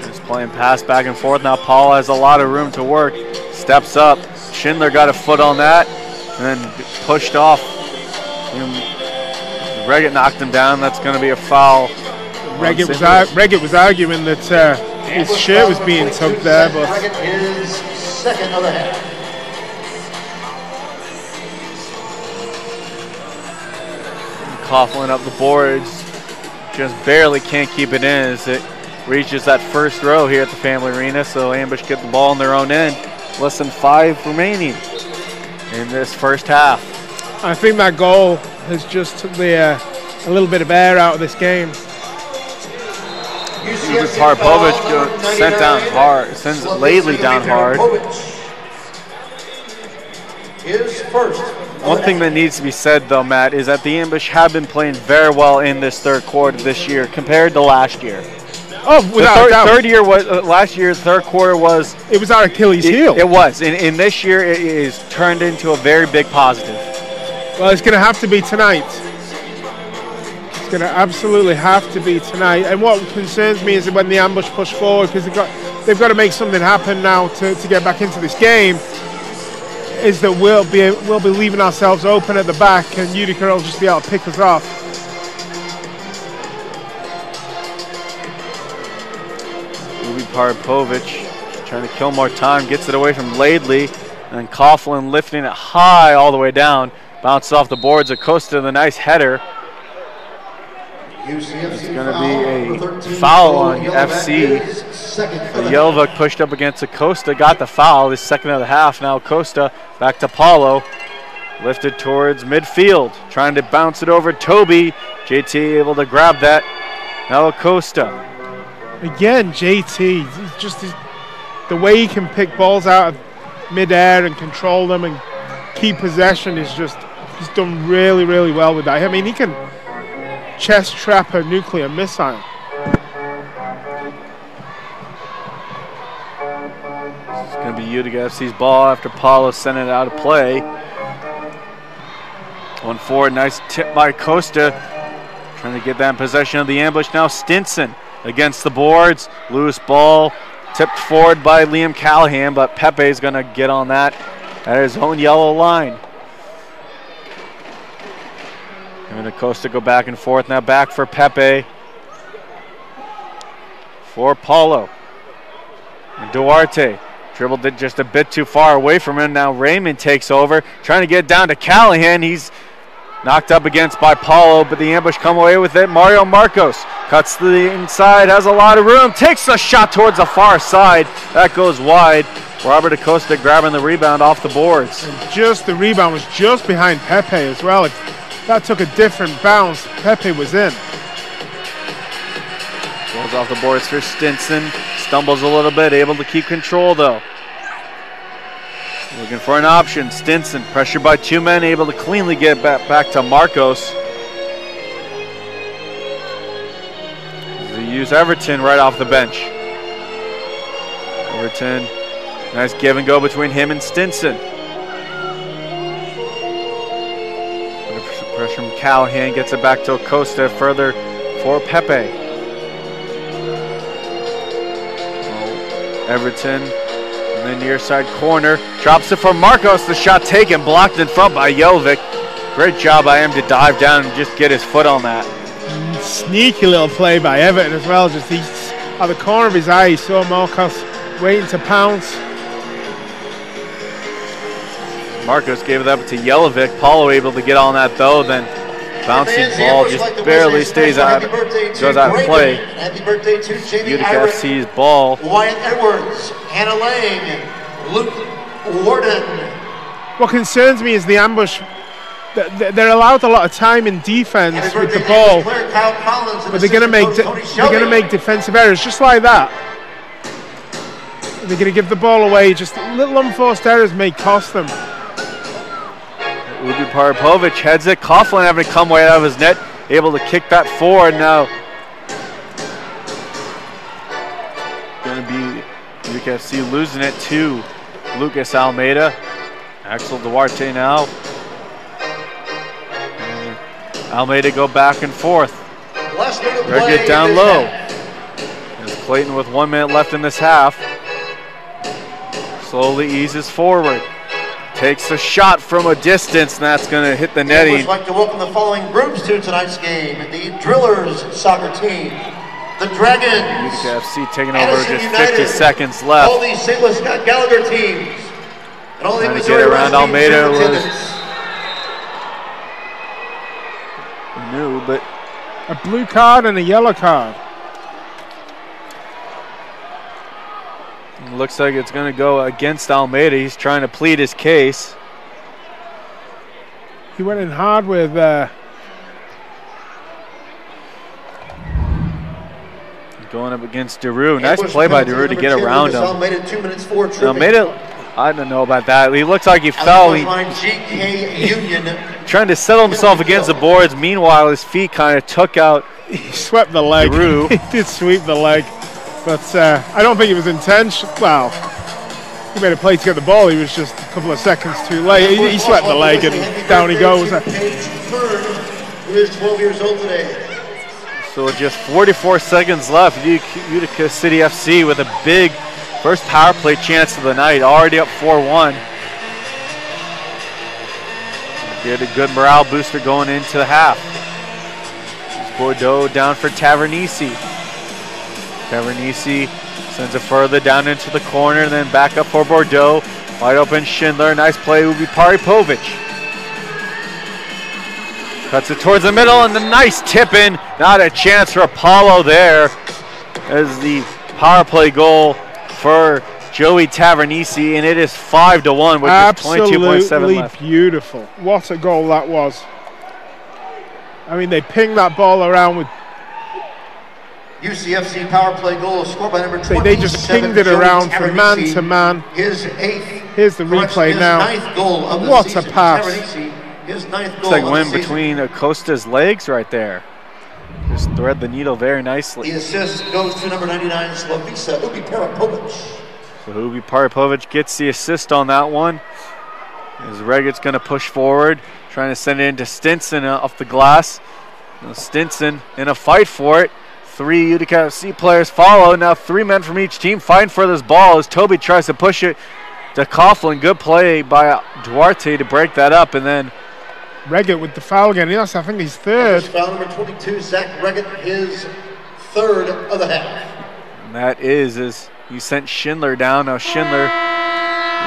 Just playing pass back and forth. Now Paulo has a lot of room to work. Steps up. Schindler got a foot on that and then pushed off. Reget knocked him down. That's going to be a foul. Reget was arguing that his shirt was being tugged there, but Reget is second of the half. Coughlin up the boards, just barely can't keep it in as it reaches that first row here at the Family Arena. So Ambush get the ball in their own end. Less than 5 remaining in this first half. I think that goal has just took a little bit of air out of this game. Parpovich sent down hard, sends Lately down hard. Is first. One thing that needs to be said, though, Matt, is that the Ambush have been playing very well in this third quarter this year compared to last year. Oh, without doubt. Third year was last year's third quarter was. It was our Achilles heel. It was. In this year, it is turned into a very big positive. Well, it's going to have to be tonight. It's going to absolutely have to be tonight. And what concerns me is that when the Ambush push forward, because they've got to make something happen now to get back into this game, is that we'll be leaving ourselves open at the back, and Utica will just be able to pick us off. Parpovich trying to kill more time, gets it away from Laidley, and Coughlin lifting it high all the way down, bounces off the boards. Acosta, the nice header. It's going to be a foul on FC. Jelvik pushed up against Acosta, got the foul, his second of the half. Now Acosta back to Paulo, lifted towards midfield, trying to bounce it over Toby. JT able to grab that. Now Acosta. Again, JT, just the way he can pick balls out of midair and control them and keep possession is just, he's done really, really well with that. I mean, he can chest trap a nuclear missile. It's going to be Utica FC's ball after Paulo sent it out of play. Going forward, nice tip by Costa, trying to get that in possession of the Ambush. Now Stinson against the boards, loose ball, tipped forward by Liam Callahan, but Pepe's going to get on that at his own yellow line. And Acosta go back and forth, now back for Pepe. For Paulo. And Duarte dribbled it just a bit too far away from him. Now Raymond takes over, trying to get down to Callahan. He's knocked up against by Paulo, but the Ambush come away with it. Mario Marcos cuts to the inside, has a lot of room, takes a shot towards the far side. That goes wide. Robert Acosta grabbing the rebound off the boards. And just the rebound was just behind Pepe as well. If that took a different bounce, Pepe was in. Goes off the boards for Stinson. Stumbles a little bit, able to keep control though. Looking for an option. Stinson, pressured by 2 men, able to cleanly get back to Marcos. They use Everton right off the bench. Everton, nice give and go between him and Stinson. from Callahan, gets it back to Acosta, further for Pepe. Everton in the near side corner, drops it for Marcos, the shot taken, blocked in front by Jovic. Great job by him to dive down and just get his foot on that. Sneaky little play by Everton as well, just he's at the corner of his eye, he saw Marcos waiting to pounce. Marcos gave it up to Jelovic. Paulo able to get on that though, then bouncing ball just barely stays out, goes out of play. Happy birthday to Jamie Utica Irick, FC's ball. Wyatt Edwards, Hannah Lang, Luke Warden. What concerns me is the ambush. They're allowed a lot of time in defense with the ball, but they're going to make defensive errors just like that. They're going to give the ball away. Just little unforced errors may cost them. Ubi Parapovic heads it. Coughlin having to come way out of his net, able to kick that forward now. Going to be Utica FC losing it to Lucas Almeida. Axel Duarte now. Almeida go back and forth. They'll get down low. As Clayton with 1 minute left in this half. Slowly eases forward. Takes a shot from a distance, and that's going to hit the netting. We'd like to welcome the following groups to tonight's game. The Drillers soccer team, the Dragons, Utica FC taking over just 50 seconds left. all the St. Louis Scott Gallagher teams, and all the Trying to get around Almeida was new, but a blue card and a yellow card. Looks like it's going to go against Almeida. He's trying to plead his case. He went in hard with going up against Deroux. Nice play by Deroux to get around him. Almeida 2 minutes for Almeida, I don't know about that. He looks like he fell. He trying to settle himself against the boards. Meanwhile, his feet kind of took out. He swept the leg. Deroux. He did sweep the leg. But I don't think it was intentional. Well, he made a play to get the ball. He was just a couple of seconds too late. He swept the leg and down he goes. He is 12 years old today. So just 44 seconds left. Utica City FC with a big first power play chance of the night. Already up 4-1. Get a good morale booster going into the half. Bordeaux down for Tavernisi. Tavernisi sends it further down into the corner and then back up for Bordeaux. Wide open Schindler, nice play, Ubi Paripovic. Cuts it towards the middle and the nice tip in. Not a chance for Apollo there as the power play goal for Joey Tavernisi, and it is 5-1 with Absolutely 22.7 left. Beautiful. What a goal that was. I mean, they pinged that ball around with UCFC power play goal scored by number 27. They just pinged it around from man to man. His eighth. Here's the replay now. Ninth goal of the what season. a pass. His ninth Looks goal like of went the between Acosta's legs right there. Just thread the needle very nicely. The assist goes to number 99, Slavica Ubi Parapovic. So Ubi Parapovic gets the assist on that one. As Reget's going to push forward, trying to send it into Stinson off the glass. Now Stinson in a fight for it. 3 Utica FC players follow. Now 3 men from each team fighting for this ball as Toby tries to push it to Coughlin. Good play by Duarte to break that up, and then Reget with the foul again. Yes, I think he's third. Foul number 22, Zach Reget, his third of the half. And that is you sent Schindler down. Now Schindler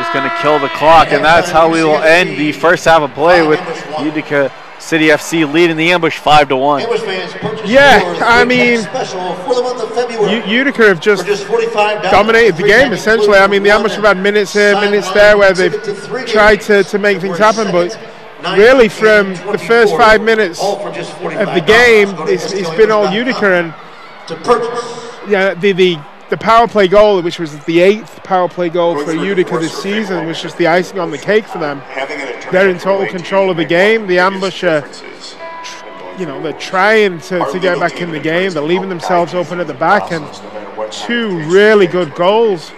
is going to kill the clock, and that's how we will end the first half of play with Utica City FC leading the ambush 5-1. Yeah, I mean, Utica have just dominated the game, essentially. I mean, the ambush have had minutes here, minutes there, where they've tried to make things happen, but really from the first 5 minutes of the game, it's been all Utica. And yeah, the power play goal, which was the 8th power play goal for Utica this season, was just the icing on the cake for them. They're in total control of the game. The ambush, they're trying to get back in the game. They're leaving themselves open at the back, and 2 really good goals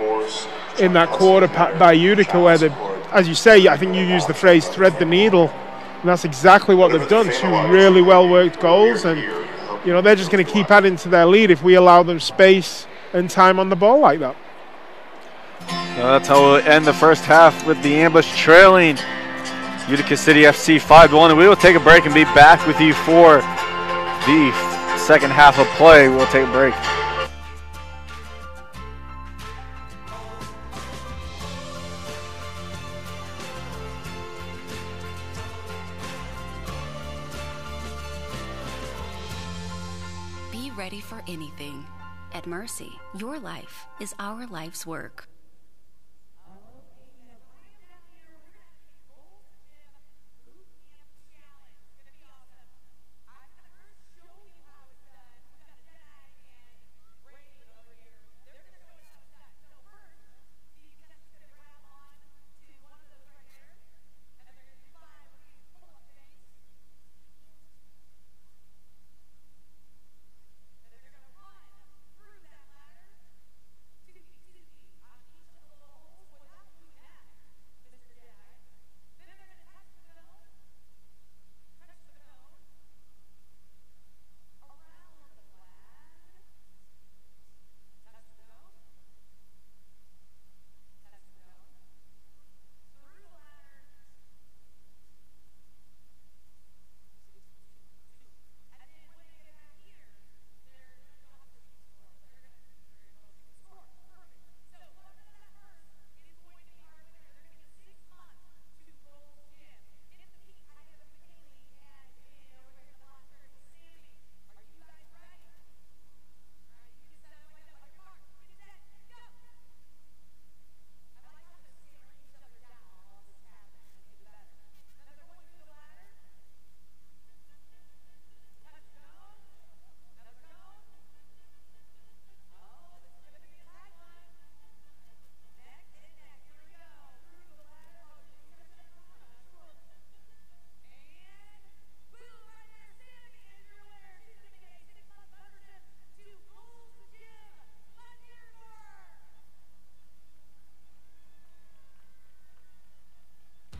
in that quarter by Utica, where, as you say, I think you used the phrase thread the needle. And that's exactly what they've done. 2 really well-worked goals, and you know, they're just going to keep adding to their lead if we allow them space and time on the ball like that. So that's how we'll end the first half, with the Ambush trailing Utica City FC 5-1. And we will take a break and be back with you for the second half of play. We'll take a break. Be ready for anything. At Mercy, your life is our life's work.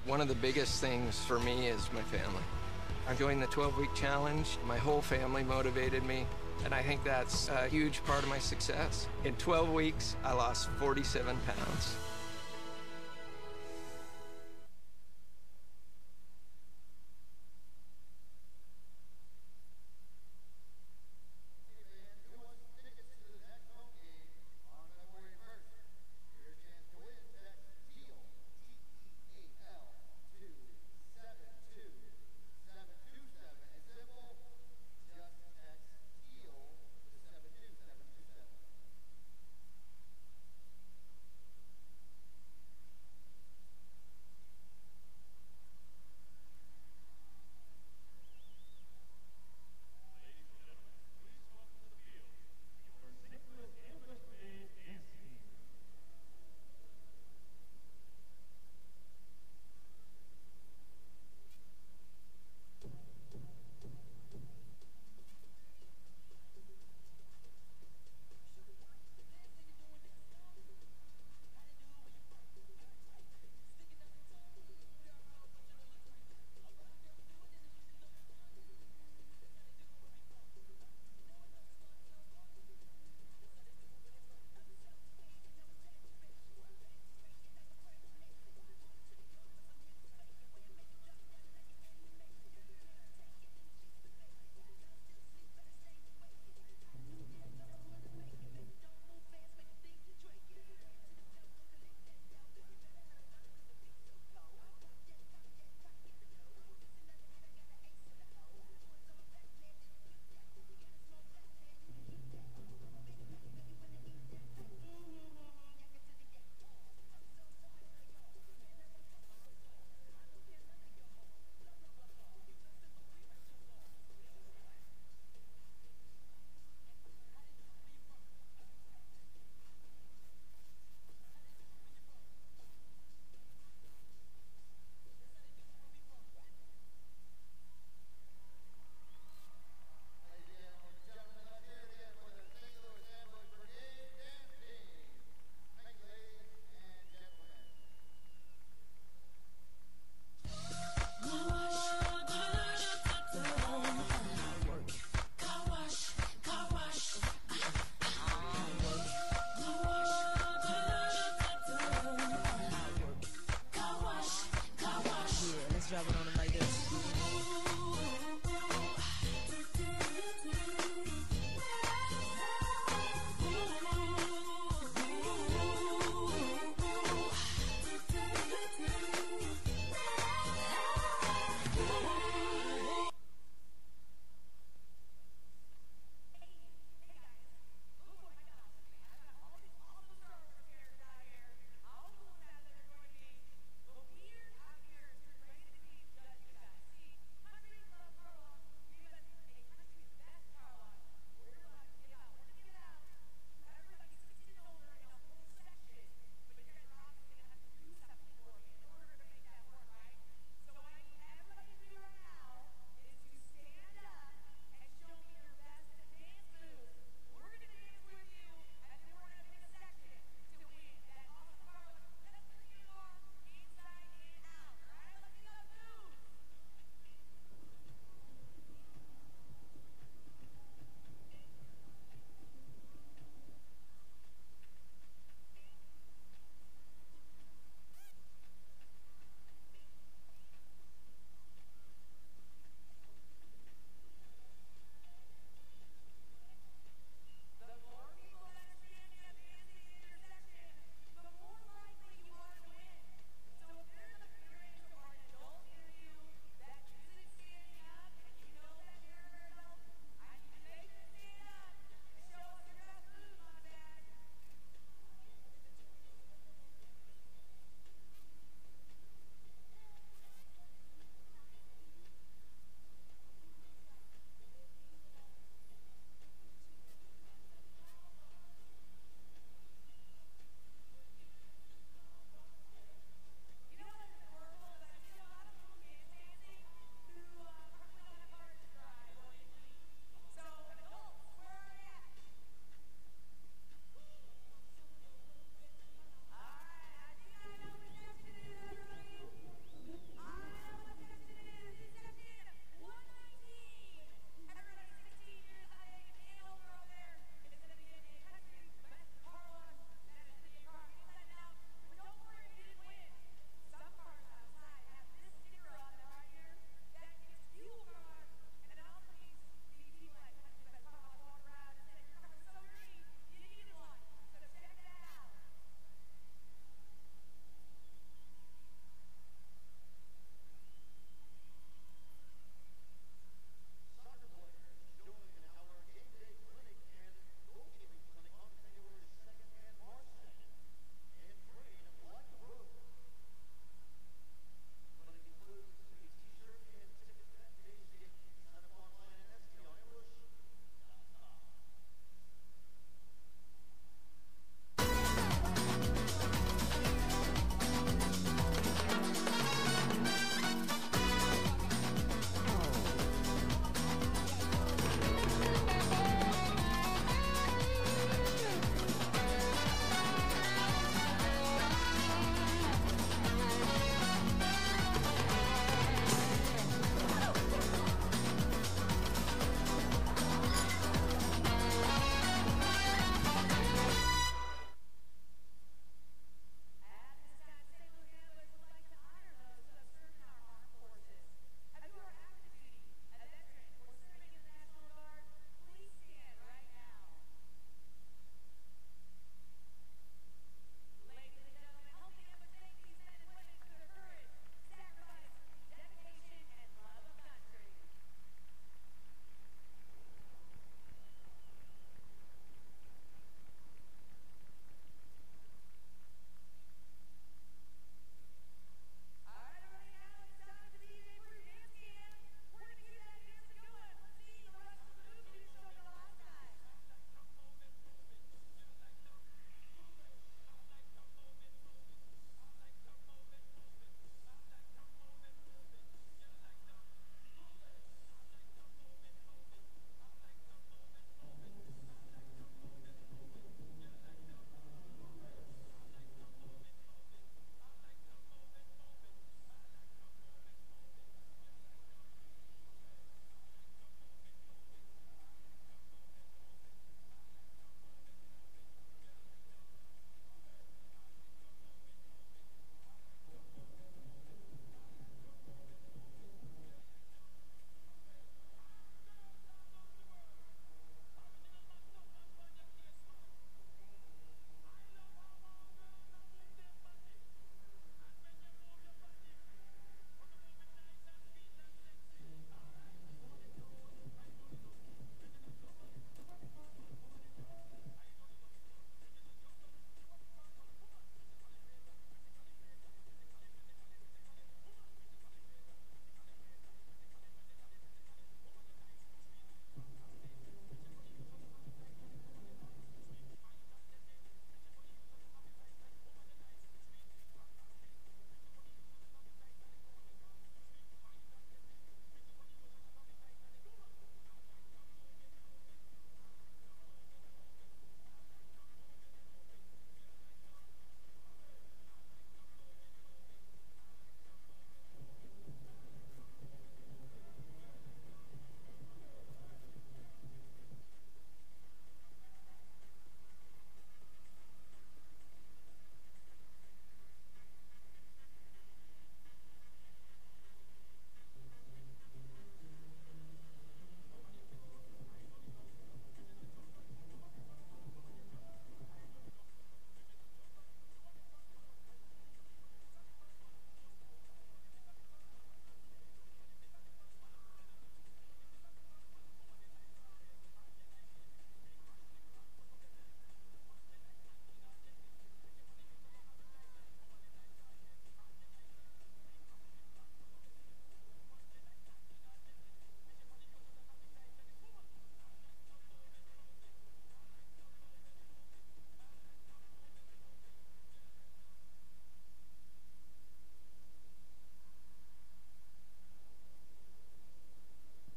One of the biggest things for me is my family. I joined the 12-week challenge. My whole family motivated me, and I think that's a huge part of my success. In 12 weeks, I lost 47 pounds.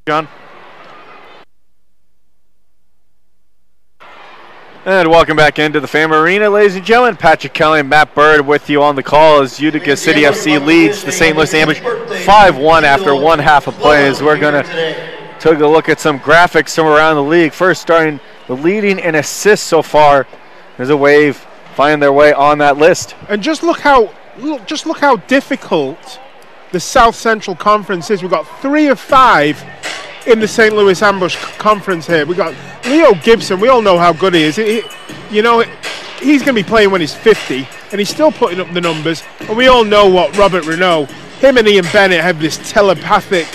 John. And welcome back into the Fam Arena, ladies and gentlemen. Patrick Kelly and Matt Bird with you on the call as Utica City FC leads the St. Louis Ambush 5-1 after one half of play. As we're going to take a look at some graphics from around the league. First, starting the leading in assists so far. There's a Wave finding their way on that list. And just look how difficult the South Central Conference is. We've got 3 of 5 in the St. Louis Ambush Conference here. We got Leo Gibson. We all know how good he is. He's going to be playing when he's 50, and he's still putting up the numbers. And we all know what Robert Renault, him and Ian Bennett have this telepathic,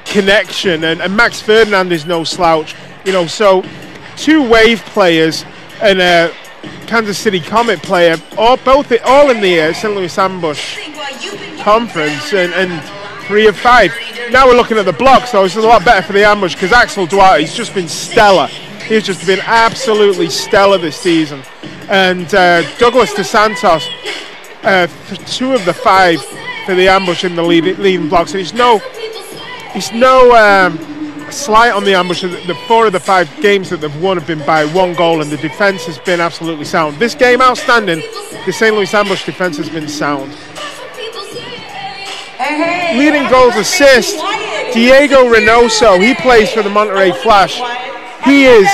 connection. And Max Ferdinand is no slouch. So 2 Wave players and a Kansas City Comet player, all in the St. Louis Ambush Conference, and 3 of 5. Now we're looking at the block, so it's a lot better for the Ambush because Axel Duarte, he's just been stellar. He's just been absolutely stellar this season. And Douglas DeSantos, 2 of the 5 for the Ambush in the leading blocks. And it's no slight on the Ambush. The 4 of the 5 games that they've won have been by 1 goal, and the defense has been absolutely sound. This game outstanding. The St. Louis Ambush defense has been sound. Leading goals assist, Diego Reynoso. He plays for the Monterey Flash. He is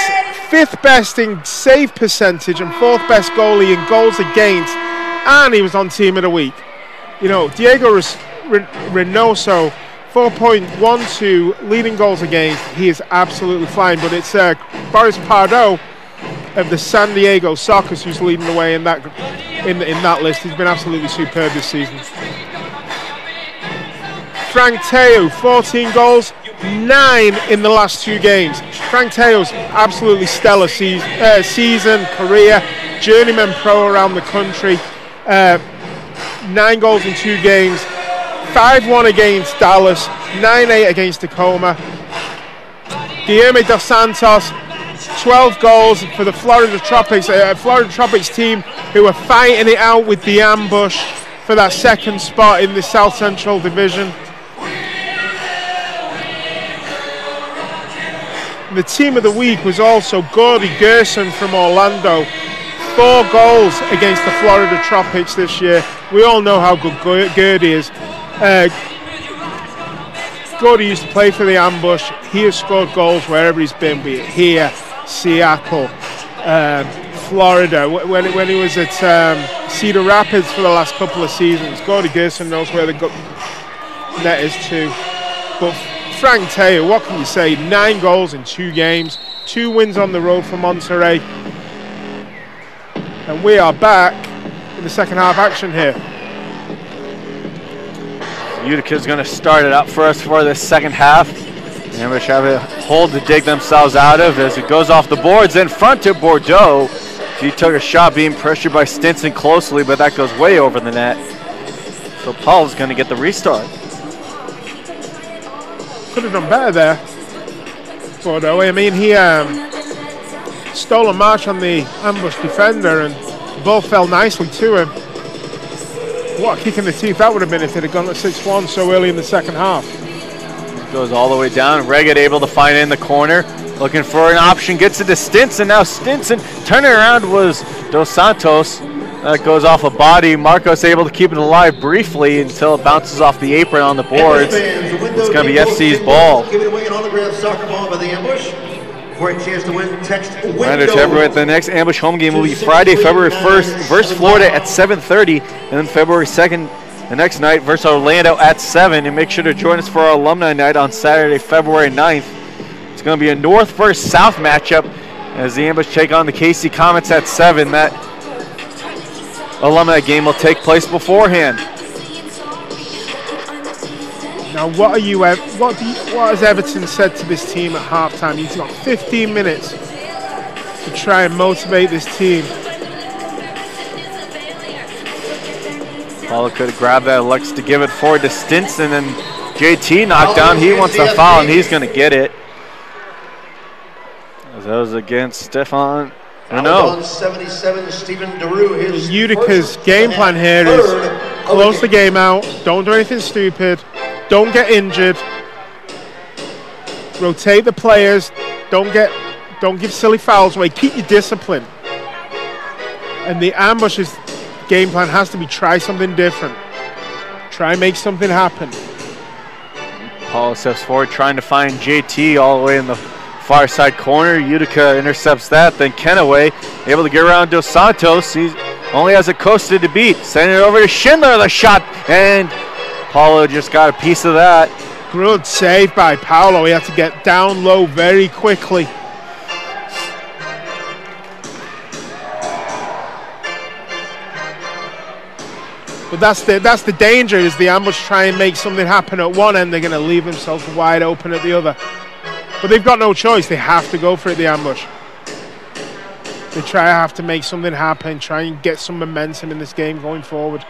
5th best in save percentage and 4th best goalie in goals against, and he was on Team of the Week. Diego Reynoso, 4.12 leading goals against. He is absolutely flying, but it's Boris Pardo of the San Diego Sockers who's leading the way in that list. He's been absolutely superb this season. Frank Teo, 14 goals, 9 in the last 2 games. Frank Teo's absolutely stellar season, career, journeyman pro around the country. 9 goals in 2 games, 5-1 against Dallas, 9-8 against Tacoma. Guillermo dos Santos, 12 goals for the Florida Tropics, a Florida Tropics team who are fighting it out with the Ambush for that 2nd spot in the South Central Division. The Team of the Week was also Gordy Gerson from Orlando. 4 goals against the Florida Tropics this year. We all know how good Gordy is. Gordy used to play for the Ambush. He has scored goals wherever he's been, be it here, Seattle, Florida. When he was at Cedar Rapids for the last couple of seasons, Gordy Gerson knows where the net is too. But Frank Teo, what can you say? 9 goals in 2 games, 2 wins on the road for Monterey. And we are back in the second half action here. Utica's going to start it up for us for the second half. Ambush have a hole to dig themselves out of as it goes off the boards in front to Bordeaux. He took a shot being pressured by Stinson closely, but that goes way over the net. So Paul's going to get the restart. Could have done better there, Bordeaux. I mean, he stole a march on the Ambush defender and the ball fell nicely to him. What a kick in the teeth that would have been if it had gone at 6-1 so early in the second half. Goes all the way down. Reggett able to find it in the corner. Looking for an option. Gets it to Stinson. Now Stinson turning around was Dos Santos. That goes off a body. Marcos able to keep it alive briefly until it bounces off the apron on the boards. It's going to be FC's ball. Give it away an autographed soccer ball by the Ambush. For a chance to win, text Reminder to everyone, the next Ambush home game will be Friday, February 1st versus Florida at 7:30, and then February 2nd, the next night, versus Orlando at 7. And make sure to join us for our alumni night on Saturday, February 9th. It's going to be a North versus South matchup as the Ambush take on the KC Comets at 7. That alumni game will take place beforehand. Now, what has Everton said to this team at halftime? You've got 15 minutes to try and motivate this team. Paulo could have grabbed that, elects to give it forward to Stinson, and JT knocked down. He wants a foul, and he's going to get it. As that was against Stefan. No. 77, Stephen DeRue. Utica's game plan here is close the game out, don't do anything stupid, don't get injured, Rotate the players. Don't give silly fouls away. Keep your discipline. And the ambush's game plan has to be try something different. Try and make something happen. Paulo steps forward trying to find JT all the way in the far side corner. Utica intercepts that. Then Kenaway able to get around Dos Santos. He only has Acosta to beat. Sending it over to Schindler. The shot. And Paulo just got a piece of that. Good save by Paulo. He had to get down low very quickly. But that's the danger, is the ambush try and make something happen at one end, they're going to leave themselves wide open at the other. But they've got no choice. They have to go for it, the ambush. They have to make something happen, try and get some momentum in this game going forward.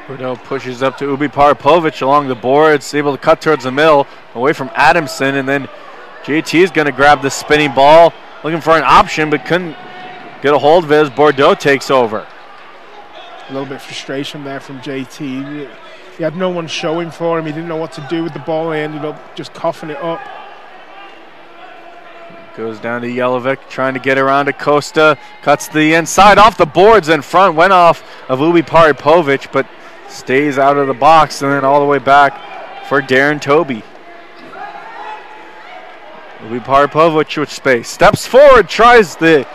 Bordeaux pushes up to Ubi Parapovic along the boards, able to cut towards the middle, away from Adamson, and then JT is going to grab the spinning ball, looking for an option, but couldn't get a hold of it as Bordeaux takes over. A little bit of frustration there from JT. He had no one showing for him. He didn't know what to do with the ball. He ended up just coughing it up. Goes down to Jelovic, trying to get around Acosta. Cuts the inside off the boards in front. Went off of Ubi Parapovic, but stays out of the box, and then all the way back for Darren Toby. Ubi Parapovic with space. Steps forward, tries the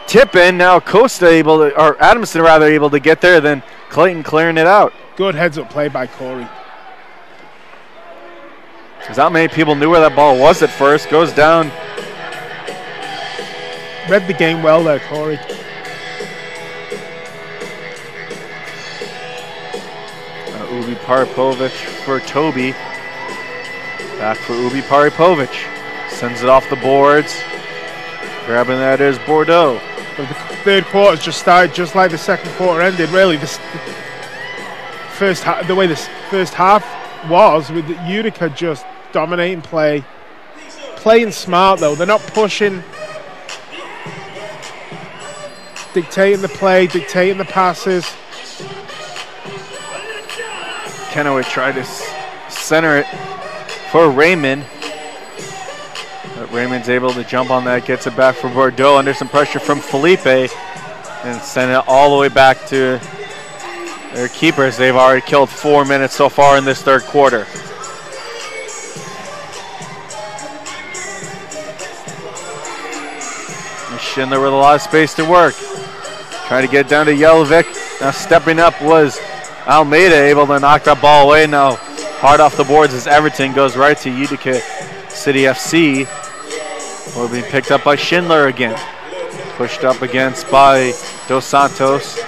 tip in. Now Costa or Adamson rather, able to get there, then Clayton clearing it out. Good heads-up play by Corey. Because not many people knew where that ball was at first. Goes down. Read the game well there, Corey. Ubi Parapovic for Toby. Back for Ubi Parapovic. Sends it off the boards. Grabbing that is Bordeaux. But the third quarter's just started just like the second quarter ended. Really, the way this first half was, with Utica just dominating play, playing smart though. They're not pushing, dictating the play, dictating the passes. Kenaway tried to center it for Raymond. But Raymond's able to jump on that, gets it back for Bordeaux under some pressure from Felipe, and send it all the way back to their keepers. They've already killed 4 minutes so far in this third quarter. And Schindler with a lot of space to work. Trying to get down to Jelovic. Now stepping up was Almeida, able to knock that ball away. Now hard off the boards as Everton goes right to Utica City FC. Will be picked up by Schindler again. Pushed up against by Dos Santos.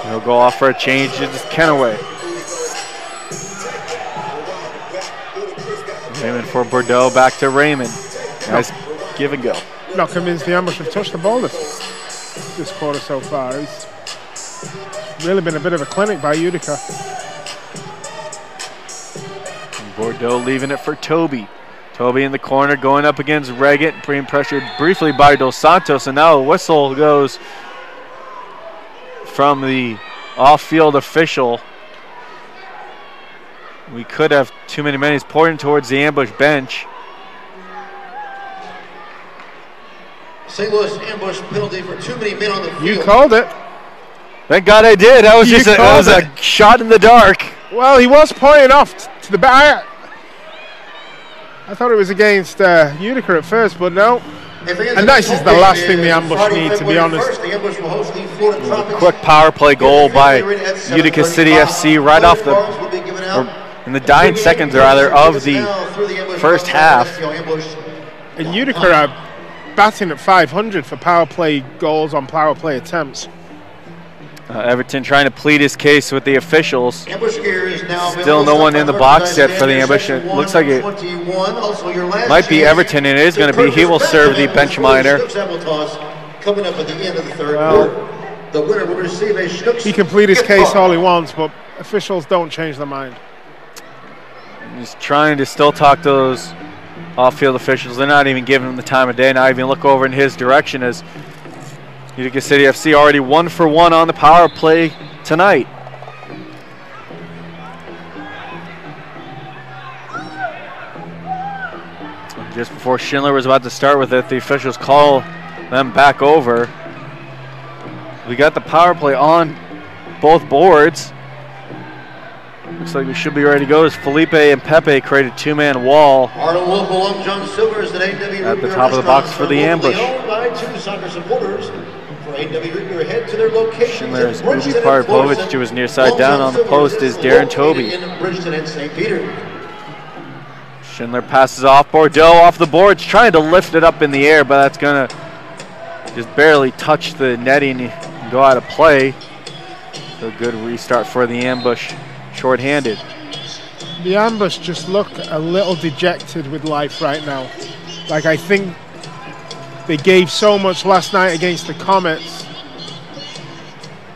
He'll go off for a change. It's Kenaway. Raymond for Bordeaux, back to Raymond. Nice give and go. Not convinced the ambush have touched the ball this quarter so far. It's really been a bit of a clinic by Utica. And Bordeaux leaving it for Toby. Toby in the corner going up against Reggett, being pressured briefly by Dos Santos, and now a whistle goes from the off-field official. We could have too many men. He's pointing towards the ambush bench. St. Louis ambush penalty for too many men on the field. You called it. Thank God I did. That was a shot in the dark. Well, he was pointing off to the back. I thought it was against Utica at first, but no. And this is the last thing the ambush need, to be honest. Quick power play goal by Utica City FC right off in the dying seconds, rather, of the first half. And Utica are batting at 500 for power play goals on power play attempts. Everton trying to plead his case with the officials. Still no one in the box yet for the ambush. It looks like it might be Everton, and it is going to be. He will serve the bench minor. Coming up at the end of the third quarter. The winner will receive a he can plead his case all he wants, but officials don't change their mind. He's trying to still talk to those off-field officials. They're not even giving him the time of day. Not even look over in his direction, as Utica City FC already 1 for 1 on the power play tonight. Just before Schindler was about to start with it, the officials call them back over. We got the power play on both boards. Looks like we should be ready to go as Felipe and Pepe created a two-man wall Our local ump John Silvers at A&W at the top of the box for the ambush. Owned by 2 soccer supporters. For A&W Root Beer, head to their locations. Schindler is in Bridgeton Ubi and Parpovich Florissant. to his near side. Down on the post is Darren Toby. In Bridgeton and St. Peter. Schindler passes off. Bordeaux off the boards, trying to lift it up in the air, but that's going to just barely touch the netting and go out of play. So good restart for the ambush, shorthanded. The ambush just look a little dejected with life right now. Like, I think they gave so much last night against the Comets.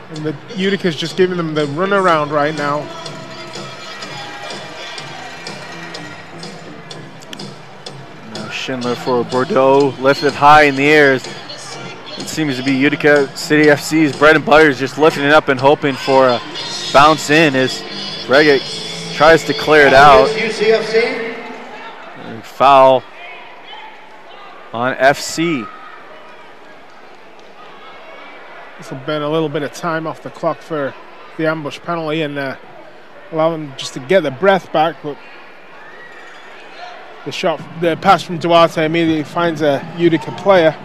And the Utica's just giving them the runaround right now. Now Schindler for Bordeaux, lifted high in the air. It seems to be Utica City FC's bread and butter, is just lifting it up and hoping for a bounce in as Reggett tries to clear it out. UCFC. And foul on FC. This will been a little bit of time off the clock for the ambush penalty and allow them just to get their breath back. But the pass from Duarte immediately finds a Utica player.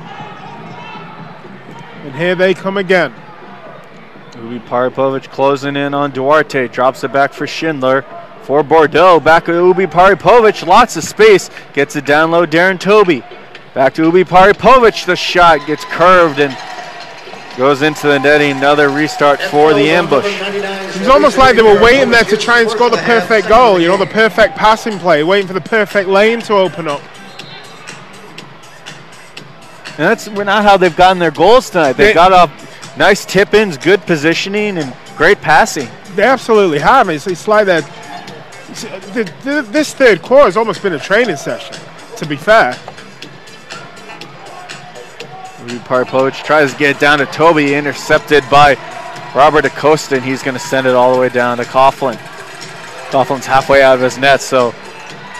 And here they come again. Ubi Parpovich closing in on Duarte, drops it back for Schindler. For Bordeaux, back to Ubi Parpovich, lots of space, gets it down low, Darren Toby. Back to Ubi Parpovich, the shot gets curved and goes into the netting. Another restart for the ambush. It was almost like they were waiting there to try and score the perfect goal, you know, the perfect passing play, waiting for the perfect lane to open up. And that's not how they've gotten their goals tonight. They've got off nice tip-ins, good positioning, and great passing. They absolutely have. It's like that. This third quarter has almost been a training session, to be fair. Parpovich tries to get it down to Toby, intercepted by Robert Acosta, and he's going to send it all the way down to Coughlin. Coughlin's halfway out of his net, so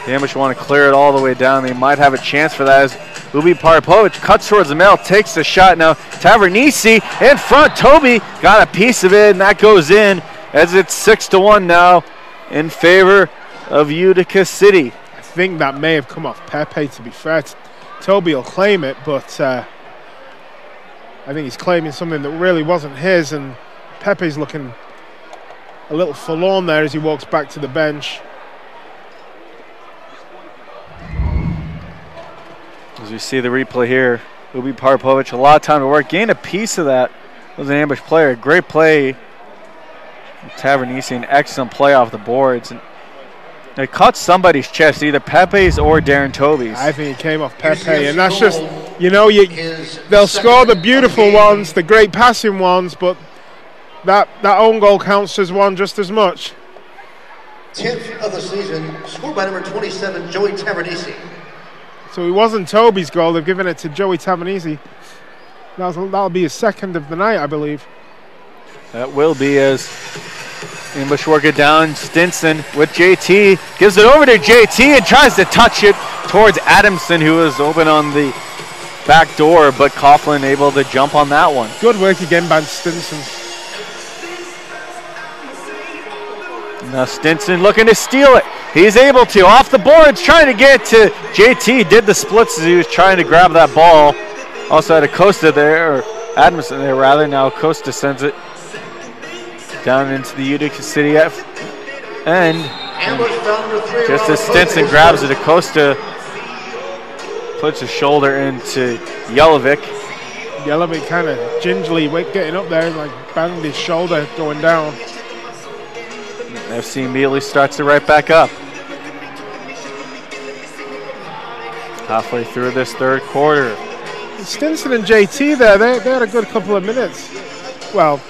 the ambush want to clear it all the way down. They might have a chance for that as Ubi Parpovich cuts towards the middle, takes the shot. Now Tavernisi in front. Toby got a piece of it, and that goes in as it's 6-1 now in favor of Utica City. I think that may have come off Pepe, to be fair. Toby will claim it, but I think he's claiming something that really wasn't his, and Pepe's looking a little forlorn there as he walks back to the bench. As we see the replay here, Ubi Parpovich, a lot of time to work, gained a piece of that. Was an ambush player, great play. Tavernisi, an excellent play off the boards. And it caught somebody's chest, either Pepe's or Darren Toby's. I think it came off Pepe, and that's just, you know, they'll score the beautiful ones, the great passing ones, but that own goal counts as one just as much. 10th of the season, scored by number 27, Joey Tavernisi. So it wasn't Toby's goal, they've given it to Joey Tavernisi. That'll be his second of the night, I believe. That will be, as ambush work it down. Stinson with JT, gives it over to JT and tries to touch it towards Adamson, who was open on the back door, but Coughlin able to jump on that one. Good work again by Stinson. Now Stinson looking to steal it. He's able to, off the boards, trying to get to JT. Did the splits as he was trying to grab that ball. Also had Acosta there, or Adamson there rather. Now Acosta sends it down into the Utica City end. Just as Stinson grabs it, Acosta puts his shoulder into Jelovic. Jelovic kind of gingerly getting up there, like banged his shoulder going down. FC immediately starts it right back up. Halfway through this third quarter. Stinson and JT there, they had a good couple of minutes. Well,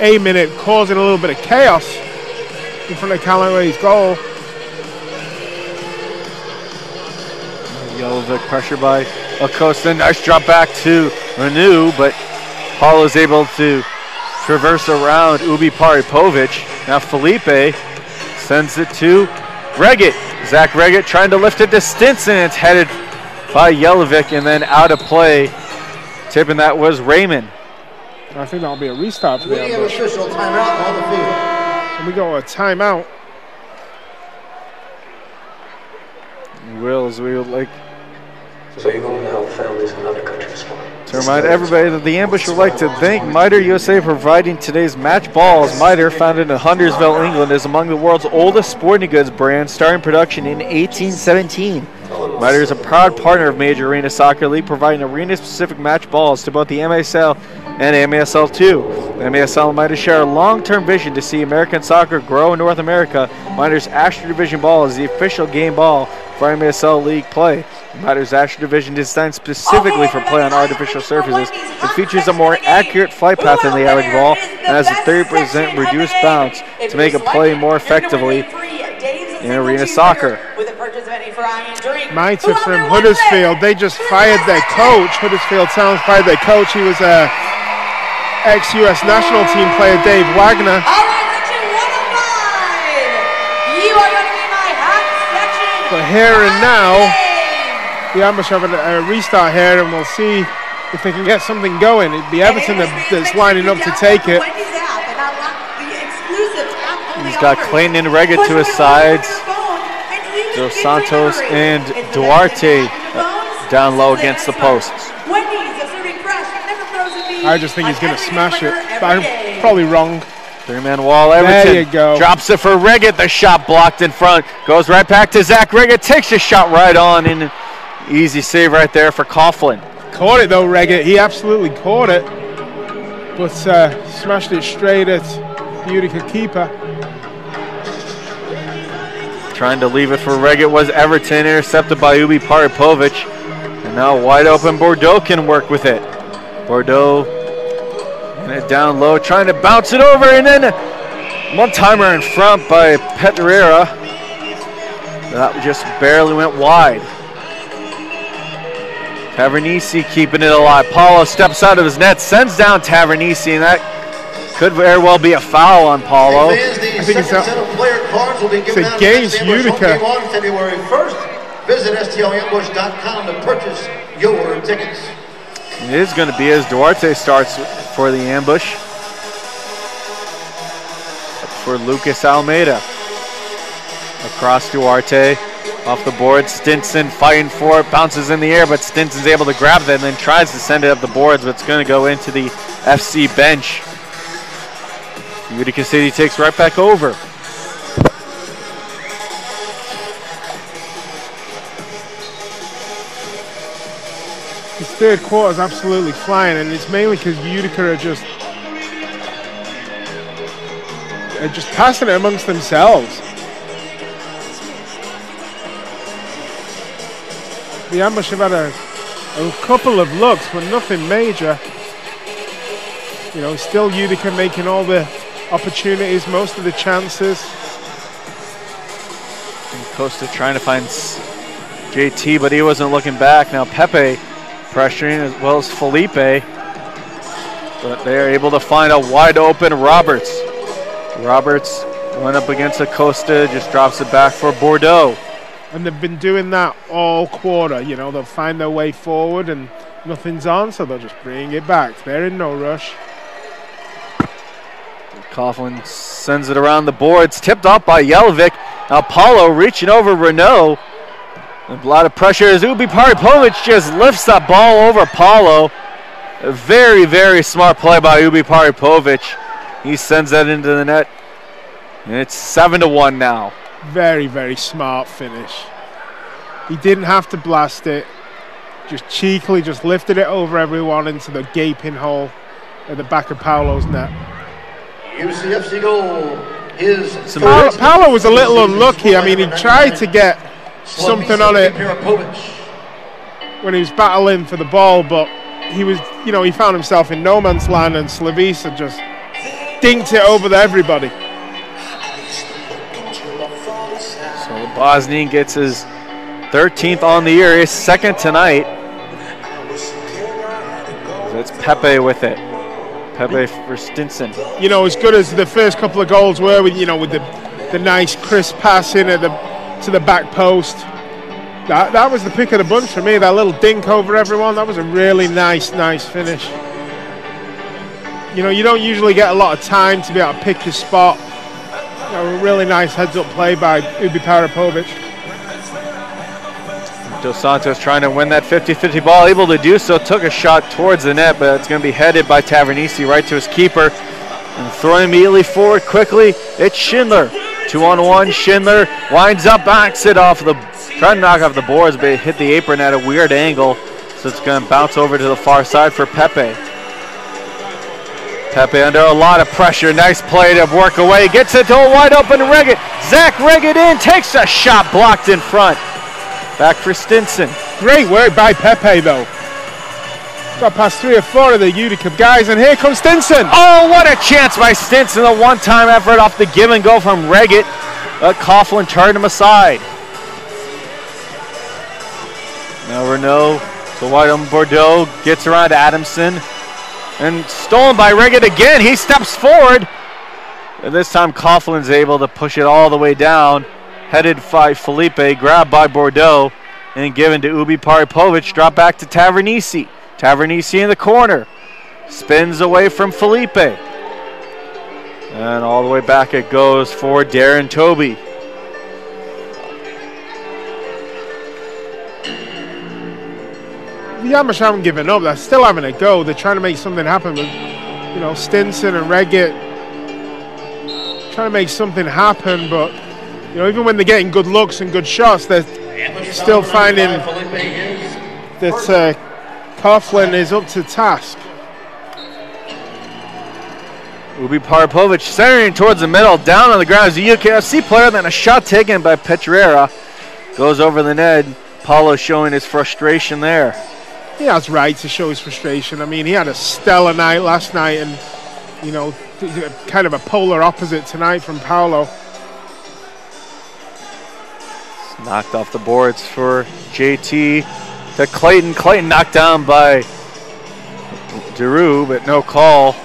a minute causing a little bit of chaos in front of Callaway's goal. Jelovic pressure by Acosta. Nice drop back to Renew, but Paul is able to traverse around Ubi Parpovich. Now Felipe sends it to Reggett. Zach Reggett trying to lift it to Stinson. It's headed by Jelinek, and then out of play. Tipping that was Raymond. I think that'll be a restart for the ambush. Official timeout on the field. And we go a timeout. We would like So you're going to help families in other countries. to remind everybody that the ambush would like to thank Miter USA for providing today's match balls. Miter, founded in Huntersville, England, is among the world's oldest sporting goods brands, starting production in 1817. Miter is a proud partner of Major Arena Soccer League, providing arena-specific match balls to both the MASL and MASL2. The MASL and Miter share a long-term vision to see American soccer grow in North America. Miter's Astro Division ball is the official game ball for MASL League play. Miter's Astro Division is designed specifically for play on artificial surfaces. It features a more accurate flight path than the average ball and has a 30% reduced bounce to make it play more effectively in arena soccer. Miter from Huddersfield, they just fired their coach. Huddersfield Town fired their coach. He was a ex-US national team player, Dave Wagner. But here and now, the ambush have a restart here, and we'll see if they can get something going. It'd be Everton that's lining up to take it. He's got Clayton and Reggett to his sides. Dos Santos and Duarte down low against the posts. I just think he's going to smash it, but I'm probably wrong. Three-man wall, Everton. There you go. Drops it for Reggett. The shot blocked in front. Goes right back to Zach Reggett. Takes the shot right on. And easy save right there for Coughlin. Caught it though, Reggett. He absolutely caught it. But smashed it straight at the Utica keeper. Trying to leave it for Reggett was Everton. Intercepted by Ubi Paripovic. And now wide open Bordeaux can work with it. Bordeaux and it down low, trying to bounce it over, and then one-timer in front by Pereira. That just barely went wide. Tavernisi keeping it alive. Paulo steps out of his net, sends down Tavernisi, and that could very well be a foul on Paulo. I think it's against Utica. On February 1st. Visit STLambush.com to purchase your tickets. It is going to be as Duarte starts for the ambush. For Lucas Almeida. Across Duarte. Off the board. Stinson fighting for it. Bounces in the air, but Stinson's able to grab it and then tries to send it up the boards, but it's going to go into the FC bench. Utica City takes right back over. This third quarter is absolutely flying, and it's mainly because Utica are just passing it amongst themselves. The ambush have had a couple of looks, but nothing major. You know, still Utica making all the opportunities, most of the chances. And Costa trying to find JT, but he wasn't looking back. Now Pepe pressuring as well as Felipe, but they are able to find a wide open Roberts. Roberts went up against Acosta, just drops it back for Bordeaux. And they've been doing that all quarter. You know, they'll find their way forward and nothing's on, so they'll just bring it back. They're in no rush. Coughlin sends it around the boards, tipped off by Jelinek. Now Paulo reaching over Renault. A lot of pressure as Ubi Paripovic just lifts that ball over Paulo. A very, very smart play by Ubi Paripovic. He sends that into the net. And it's 7-1 now. Very, very smart finish. He didn't have to blast it. Just cheekily just lifted it over everyone into the gaping hole at the back of Paulo's net. UCFC goal is... Paulo was a little unlucky. I mean, he tried to get something on it when he was battling for the ball, but he was, you know, he found himself in no man's land, and Slavisa just dinked it over to everybody. So Bosnian gets his 13th on the year, his second tonight. That's Pepe with it. Pepe for Stinson. You know, as good as the first couple of goals were, with, you know, with the nice crisp pass in at to the back post, That was the pick of the bunch for me. That little dink over everyone. That was a really nice finish. You know, you don't usually get a lot of time to be able to pick your spot. You know, a really nice heads-up play by Ubi Parapovic. Dos Santos trying to win that 50-50 ball, able to do so. Took a shot towards the net, but it's going to be headed by Tavernisi right to his keeper. And throwing immediately forward quickly, it's Schindler. 2-on-1, Schindler winds up, backs it off the, trying to knock off the boards, but it hit the apron at a weird angle. So it's going to bounce over to the far side for Pepe. Pepe under a lot of pressure. Nice play to work away. Gets it to a wide open Reggett. Zach Reggett in, takes a shot blocked in front. Back for Stinson. Great work by Pepe though. Got past 3 or 4 of the Utica guys, and here comes Stinson. Oh, what a chance by Stinson. A one-time effort off the give and go from Reggett. Coughlin turned him aside. Now Renault to wide open Bordeaux. Gets around to Adamson. And stolen by Reggett again. He steps forward. And this time Coughlin's able to push it all the way down. Headed by Felipe, grabbed by Bordeaux, and given to Ubi Parapovic. Drop back to Tavernisi. Tavernisi in the corner. Spins away from Felipe. And all the way back it goes for Darren Toby. The Ambush haven't given up. They're still having a go. They're trying to make something happen with, you know, Stinson and Reggett trying to make something happen, but you know, even when they're getting good looks and good shots, they're still finding that Coughlin is up to task. Ubi Parapovic centering towards the middle, down on the ground is a UKFC player, then a shot taken by Petrera. Goes over the net. Paulo showing his frustration there. He has right to show his frustration. I mean, he had a stellar night last night, and you know, kind of a polar opposite tonight from Paulo. Knocked off the boards for JT to Clayton. Clayton knocked down by Giroux, but no call.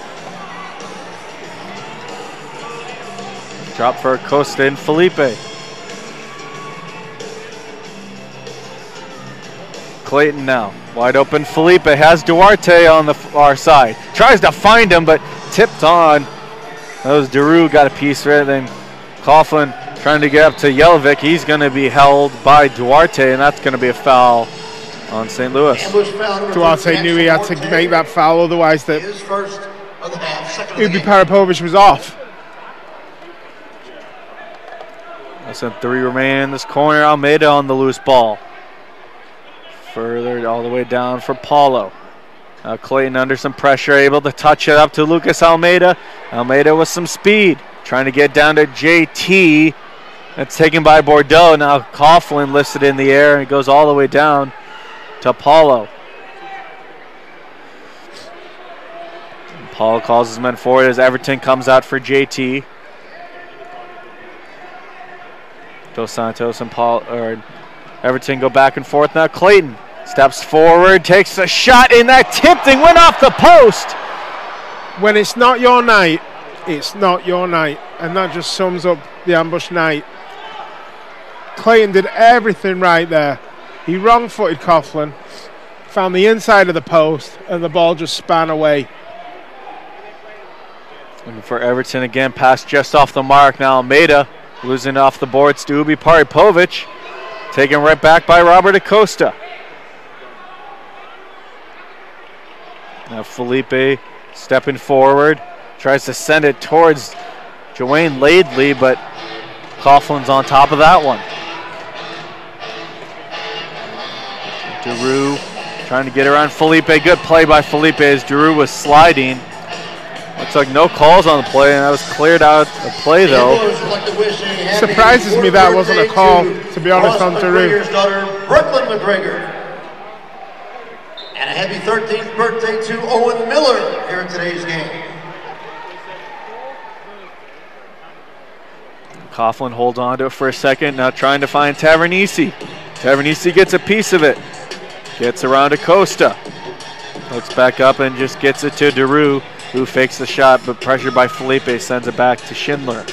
Drop for Acosta and Felipe. Clayton now, wide open. Felipe has Duarte on the far side. Tries to find him, but tipped on. That was Giroux, got a piece right then. Coughlin trying to get up to Jelic. He's going to be held by Duarte, and that's going to be a foul on St. Louis. Duarte knew he had to make that foul, otherwise that Ubi Parapovic was off. Less than 3 remaining in this corner. Almeida on the loose ball. Further all the way down for Paulo. Now Clayton under some pressure, able to touch it up to Lucas Almeida. Almeida with some speed, trying to get down to JT. That's taken by Bordeaux. Now Coughlin lifts it in the air and it goes all the way down to Paulo. And Paulo calls his men forward as Everton comes out for JT. Dos Santos and Everton go back and forth. Now Clayton steps forward, takes a shot, and that tip thing went off the post. When it's not your night, it's not your night. And that just sums up the Ambush night. Clayton did everything right there. He wrong-footed Coughlin, found the inside of the post, and the ball just span away. Looking for Everton again, pass just off the mark. Now Almeida losing off the boards to Ubi Parapovic. Taken right back by Robert Acosta. Now Felipe stepping forward, tries to send it towards Joanne Laidley, but Coughlin's on top of that one. Giroux trying to get around Felipe. Good play by Felipe as Giroux was sliding. Looks like no calls on the play, and that was cleared out of play though. Surprises me that wasn't a call, to be honest, on Giroux. Brooklyn McGregor. And a happy 13th birthday to Owen Miller here in today's game. Coughlin holds on to it for a second, now trying to find Tavernisi. Tavernisi gets a piece of it. Gets around Acosta. Looks back up and just gets it to Giroux, who fakes the shot, but pressured by Felipe sends it back to Schindler.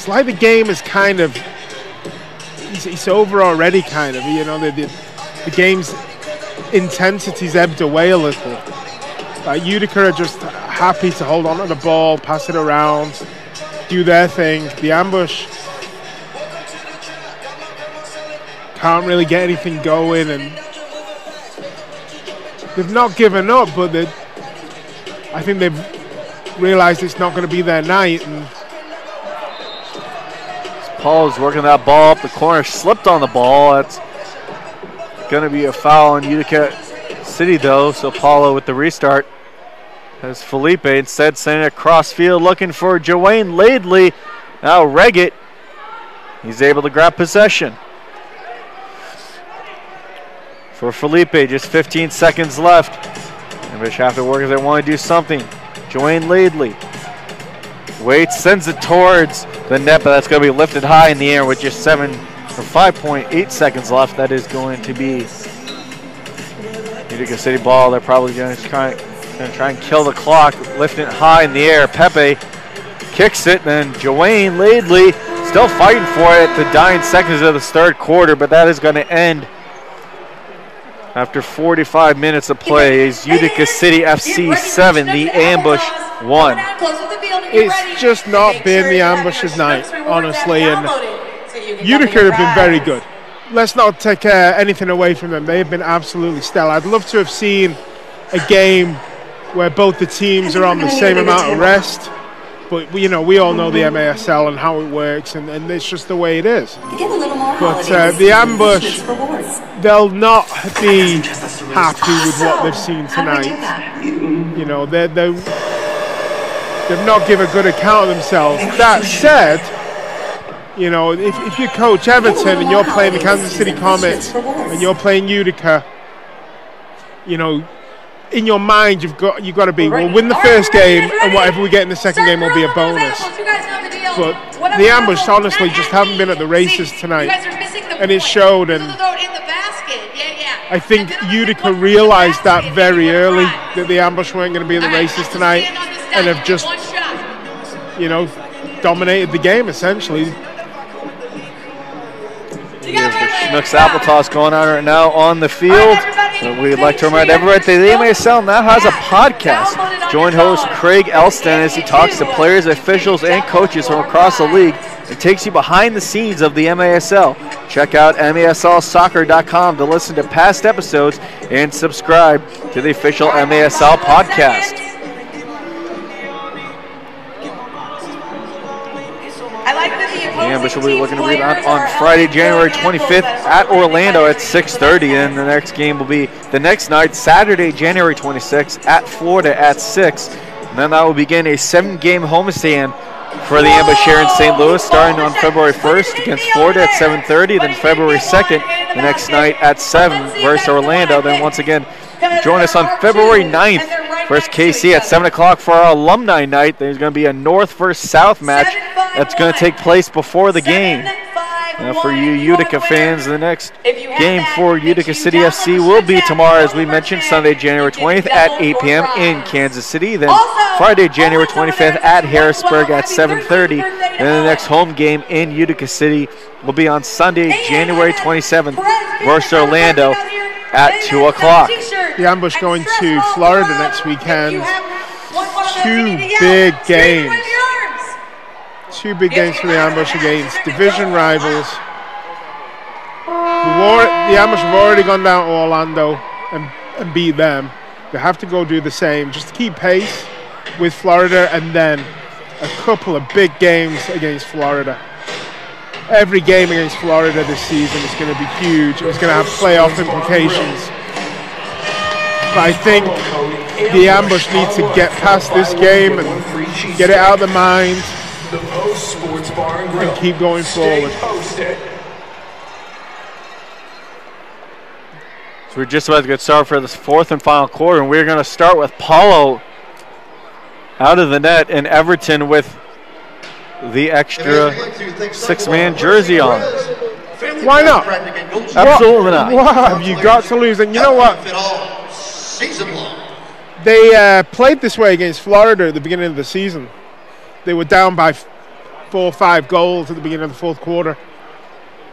it's like the game is kind of, it's over already, kind of. You know, the game's intensity's ebbed away a little. Like Utica are just happy to hold on to the ball, pass it around, do their thing. The Ambush can't really get anything going, and they've not given up, but I think they've realized it's not going to be their night. And Paul's working that ball up the corner, slipped on the ball. That's going to be a foul on Utica City, though. So Paulo with the restart has Felipe instead sending it across field, looking for Joanne Laidley. Now Reggett, he's able to grab possession. For Felipe, just 15 seconds left. Ambush have to work if they want to do something. Joanne Laidley waits, sends it towards the net, but that's going to be lifted high in the air with just 5.8 seconds left. That is going to be Utica City ball. They're probably going to try and kill the clock, lifting it high in the air. Pepe kicks it, then Joanne Laidley still fighting for it at the dying seconds of the third quarter, but that is going to end after 45 minutes of play. Is Utica City FC 7, the Ambush 1. It's just not been the Ambush's night, honestly, and Utica have been very good. Let's not take anything away from them. They have been absolutely stellar. I'd love to have seen a game where both the teams are on the same amount of rest, but you know, we all know the MASL and how it works, and it's just the way it is. But the Ambush, they'll not be happy with what they've seen tonight. You know, they've not given a good account of themselves. That said, you know, if you coach Everton and you're playing the Kansas City Comets and you're playing Utica, you know, in your mind you've got to be, we'll win the first game and whatever we get in the second game will be a bonus. But the Ambush honestly just haven't been at the races tonight, and it showed. And I think Utica realized that very early, that the Ambush weren't going to be in the races tonight, and have just, you know, dominated the game essentially. Here's the Schnucks Apple Toss going on right now on the field. We'd like to remind everyone that the MASL now has a podcast. Join host Craig Elston as he talks to players, officials, and coaches from across the league and takes you behind the scenes of the MASL. Check out MASLsoccer.com to listen to past episodes and subscribe to the official MASL podcast. The Ambush will be looking to rebound on Friday, January 25th at Orlando at 6:30. And the next game will be the next night, Saturday, January 26th at Florida at 6. And then that will begin a 7-game homestand for the Ambush here in St. Louis, starting on February 1st against Florida at 7:30. Then February 2nd, the next night at 7 versus Orlando. Then once again, join us on February 9th versus KC at 7 o'clock for our alumni night. There's going to be a North versus South match that's going to take place before the game. Now for you Utica fans, the next game for Utica City FC will be tomorrow, as we mentioned, Sunday, January 20th at 8 p.m. in Kansas City. Then Friday, January 25th at Harrisburg at 7:30. And then the next home game in Utica City will be on Sunday, January 27th versus Orlando at 2 o'clock. The Ambush going to Florida next weekend. Two big games. Two big games for the Ambush against division rivals. The Ambush have already gone down to Orlando and beat them. They have to go do the same just to keep pace with Florida, and then a couple of big games against Florida. Every game against Florida this season is going to be huge. It's going to have playoff implications. But I think the Ambush needs to get past this game and get it out of the mind and keep going forward. So we're just about to get started for this fourth and final quarter, and we're going to start with Paulo out of the net and Everton with the extra 6-man jersey on. Why not? Absolutely not. What have you got to lose? And you know what? They played this way against Florida at the beginning of the season. They were down by 4 or 5 goals at the beginning of the fourth quarter.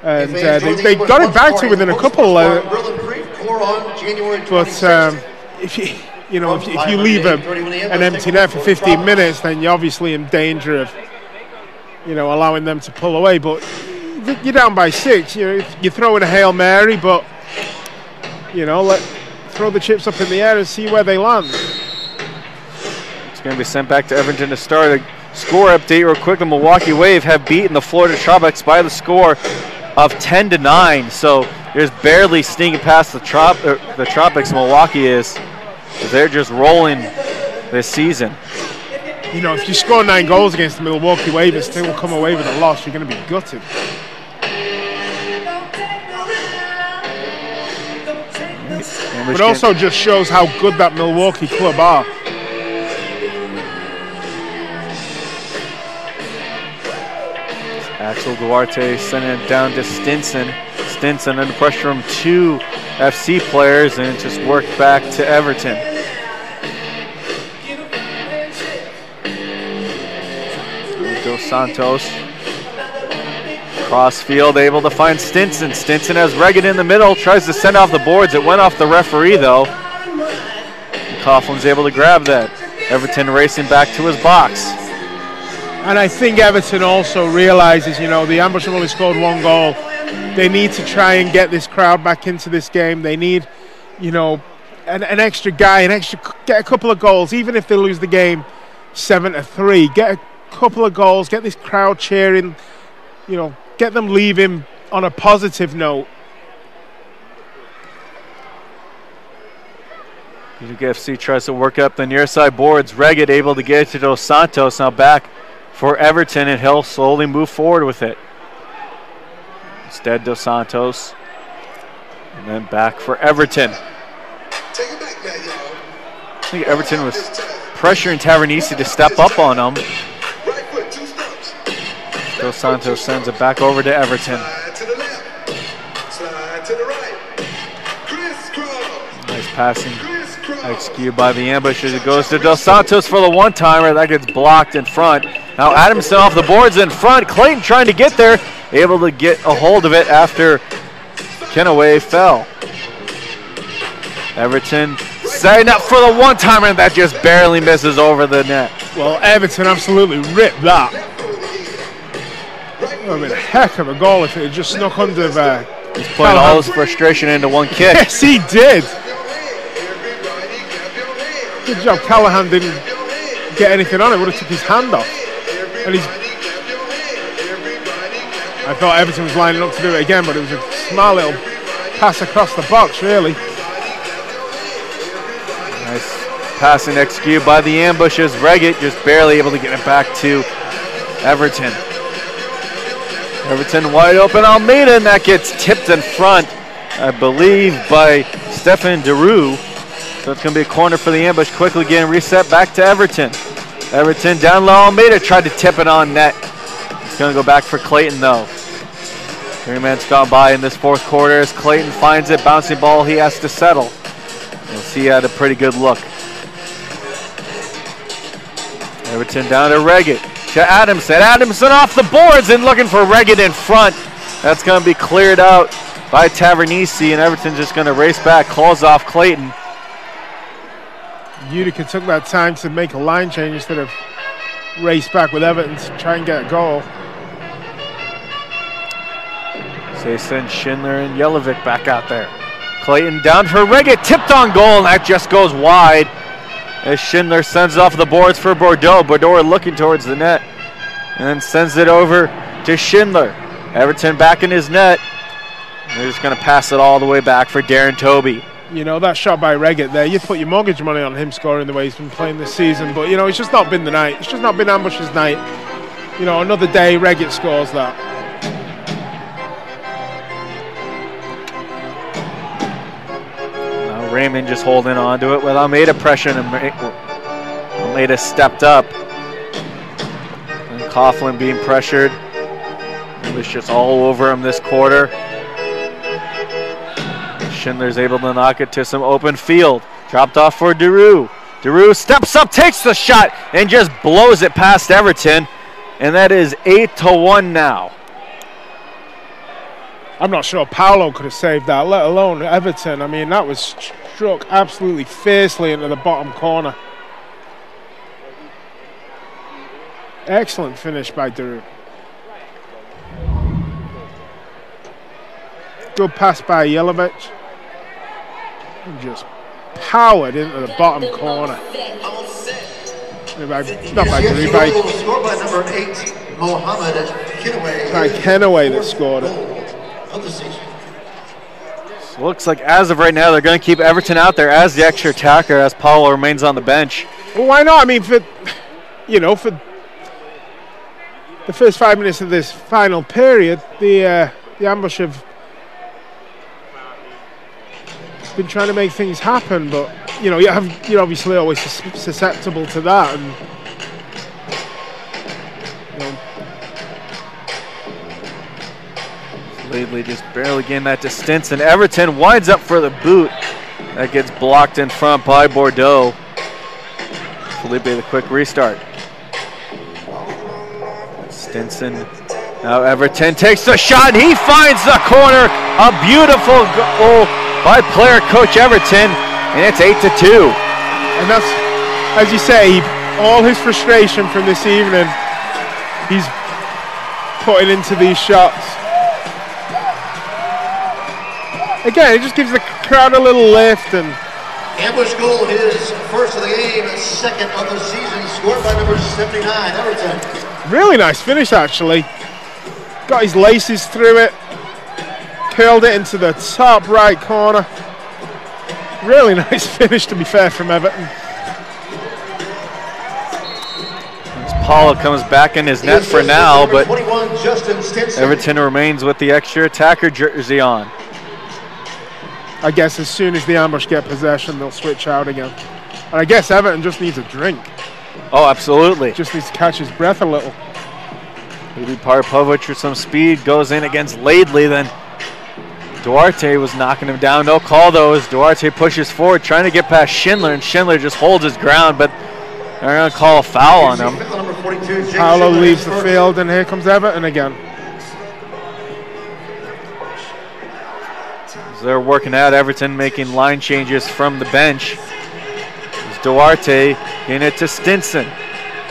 And they got it back to within a couple. But if you leave an empty net for 15 minutes, then you're obviously in danger of allowing them to pull away. But you're down by 6. You throw in a Hail Mary, but throw the chips up in the air and see where they land. It's going to be sent back to Everton to start. A score update real quick. The Milwaukee Wave have beaten the Florida Tropics by the score of 10-9. So there's barely sneaking past the Tropics. Milwaukee is. They're just rolling this season. If you score 9 goals against the Milwaukee Wave and still come away with a loss, you're going to be gutted. But it also just shows how good that Milwaukee club are. Axel Duarte sending it down to Stinson. Stinson under pressure from 2 FC players, and it just worked back to Everton. Dos Santos. Cross field, able to find Stinson. Stinson has Regan in the middle, tries to send off the boards. It went off the referee though. Coughlin's able to grab that. Everton racing back to his box. And I think Everton also realizes, the Ambush have only scored 1 goal. They need to try and get this crowd back into this game. They need, an extra guy, get a couple of goals, even if they lose the game 7-3. Get a couple of goals, get this crowd cheering, get them leaving on a positive note. Utica FC tries to work up the near side boards. Reggett able to get it to Dos Santos. Now back for Everton, and he'll slowly move forward with it. Instead, Dos Santos. And then back for Everton. I think Everton was pressuring Tavernisi to step up on him. Dos Santos sends it back over to Everton. Nice passing executed by the Ambush as it goes to Dos Santos for the one-timer. That gets blocked in front. Now Adamson off the boards in front. Clayton trying to get there. Able to get a hold of it after Kenaway fell. Everton setting up for the one-timer, and that just barely misses over the net. Well, Everton absolutely ripped that. That would have been a heck of a goal if it had just snuck under there. He's putting all his frustration into one kick. Yes, he did. Good job. Callahan didn't get anything on it. Would have took his hand off. And I thought Everton was lining up to do it again, but it was a small little pass across the box, really. Nice passing executed by the Ambushes. Reggett just barely able to get it back to Everton. Everton wide open. Almeida, and that gets tipped in front, I believe, by Stefan Deroux. So it's going to be a corner for the Ambush. Quickly getting reset back to Everton. Everton down low. Almeida tried to tip it on net. It's going to go back for Clayton, though. 3 minutes gone by in this fourth quarter as Clayton finds it. Bouncing ball he has to settle. You'll see he had a pretty good look. Everton down to Reggett. To Adamson. Adamson off the boards and looking for Reggett in front. That's going to be cleared out by Tavernisi, and Everton's just going to race back, calls off Clayton. Utica took that time to make a line change instead of race back with Everton to try and get a goal. So they send Schindler and Jelovic back out there. Clayton down for Reggett, tipped on goal, and that just goes wide as Schindler sends it off the boards for Bordeaux. Bordeaux looking towards the net and then sends it over to Schindler. Everton back in his net. They're just going to pass it all the way back for Darren Toby. That shot by Reggett there, you'd put your mortgage money on him scoring the way he's been playing this season. But, it's just not been the night. It's just not been Ambush's night. Another day, Reggett scores that. Now Raymond just holding on to it with Almeida pressuring him. Almeida stepped up. And Coughlin being pressured. It was just all over him this quarter. Schindler's able to knock it to some open field. Dropped off for Deroux. Deroux steps up, takes the shot, and just blows it past Everton. and that is 8-1 now. I'm not sure Paolo could have saved that, let alone Everton. I mean, that was struck absolutely fiercely into the bottom corner. Excellent finish by Daru. Good pass by Jelovic. And just powered into the bottom corner. Not by Daru, by Kenaway that scored it. So looks like as of right now, they're going to keep Everton out there as the extra attacker, as Paolo remains on the bench. Well, why not? I mean, for the first 5 minutes of this final period, the Ambush have been trying to make things happen, but you're obviously always susceptible to that, and Lately just barely getting that to Stinson. Everton winds up for the boot. That gets blocked in front by Bordeaux. Felipe, the quick restart. Stinson. Now Everton takes the shot, and he finds the corner. A beautiful goal by player coach Everton, and it's 8-2. And that's, as you say, all his frustration from this evening, he's putting into these shots. Again, it just gives the crowd a little lift. And Ambush goal, his first of the game, second of the season, scored by number 79, Everton. Really nice finish, actually. Got his laces through it, curled it into the top right corner. Really nice finish, to be fair, from Everton. As Paolo comes back in his net for now, but Everton remains with the extra attacker jersey on. I guess as soon as the Ambush get possession, they'll switch out again. And I guess Everton just needs a drink. Oh, absolutely. Just needs to catch his breath a little. Maybe Parpovic with some speed goes in against Laidley. Then Duarte was knocking him down. No call, though, as Duarte pushes forward, trying to get past Schindler, and Schindler just holds his ground, but they're going to call a foul on him. Paolo leaves the field, and here comes Everton again. They're working out. Everton making line changes from the bench. There's Duarte getting it to Stinson.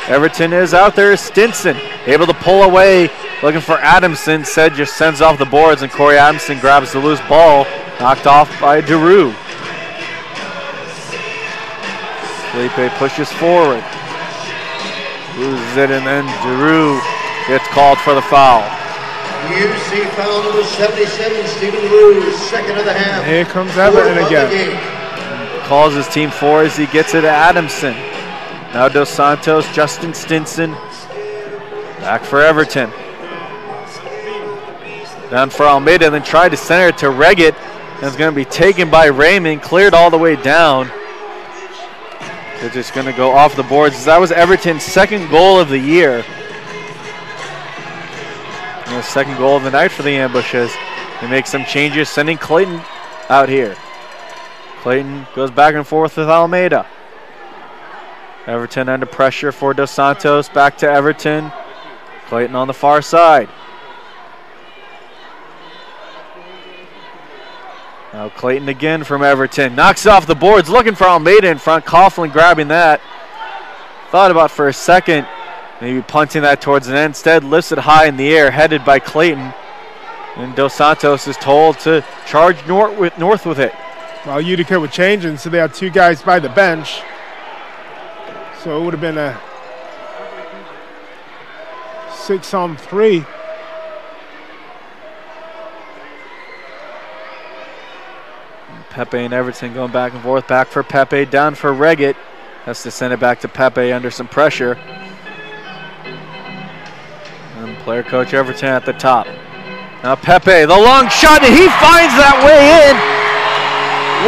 Everton is out there. Stinson able to pull away, looking for Adamson. Said just sends off the boards, and Corey Adamson grabs the loose ball, knocked off by Daru. Felipe pushes forward, loses it, and then Daru gets called for the foul. UC foul number 77, Stephen Rue, second of the half. Here comes Everton again. Calls his team four as he gets it to Adamson. Now Dos Santos, Justin Stinson. Back for Everton. Down for Almeida, then tried to center it to Reggett. And it's going to be taken by Raymond, cleared all the way down. They're just going to go off the boards. That was Everton's second goal of the year. And the second goal of the night for the Ambushes. They make some changes, sending Clayton out here. Clayton goes back and forth with Almeida. Everton under pressure for Dos Santos. Back to Everton. Clayton on the far side. Now Clayton again from Everton. Knocks off the boards, looking for Almeida in front. Coughlin grabbing that. Thought about for a second, maybe punting that towards the net. Instead, lifts it high in the air, headed by Clayton. And Dos Santos is told to charge north with it. Well, Utica were changing, so they had two guys by the bench. So it would have been a 6-on-3. Pepe and Everton going back and forth. Back for Pepe, down for Reggett. Has to send it back to Pepe under some pressure. And player coach Everton at the top. Now Pepe, the long shot, and he finds that way in.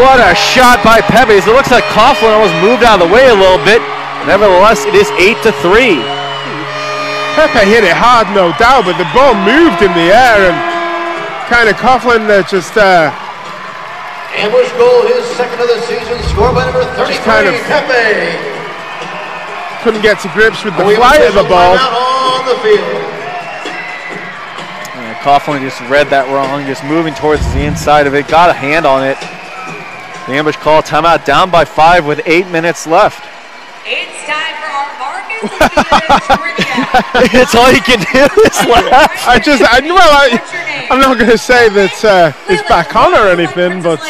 What a shot by Pepe. It looks like Coughlin almost moved out of the way a little bit. Nevertheless, it is 8-3. Pepe hit it hard, no doubt, but the ball moved in the air, and kind of Coughlin just Ambush goal, his second of the season, scored by number 33, kind of Pepe. Couldn't get to grips with the flight of the ball. On on the field. Coughlin just read that wrong, just moving towards the inside of it, got a hand on it. The ambush call timeout, down by 5 with 8 minutes left. It's time for our Marcus trivia. It's all you can do is laugh. I'm not going to say that it's back on or anything, but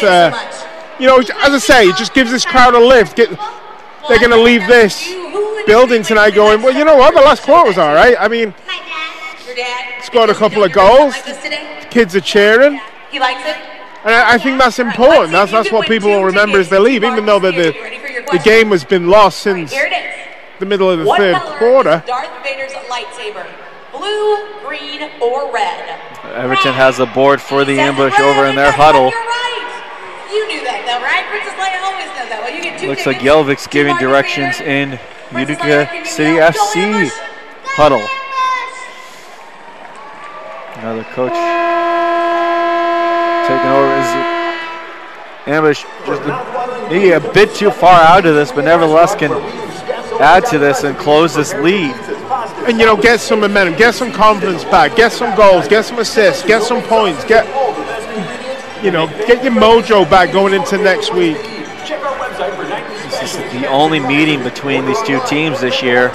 you know, as I say, it just gives this crowd a lift. They're going to leave this building tonight going, well, you know what, the last quarter was all right. I mean, scored a couple of goals. Kids are cheering. He likes it. And I think that's important. That's what people will remember as they leave, even though the game has been lost since the middle of the third quarter. Darth Vader's lightsaber, blue, green, or red? Everton has the board for the ambush over in their huddle. You're right. You knew that, though, right? Princess Leia always knows that. Well, you get 2 Looks like tickets. Yelvik's giving directions in Utica City FC huddle. Another coach taking over his ambush. Just maybe a bit too far out of this, but nevertheless can add to this and close this lead. And, you know, get some momentum, get some confidence back, get some goals, get some assists, get some points, get your mojo back going into next week. This is the only meeting between these two teams this year.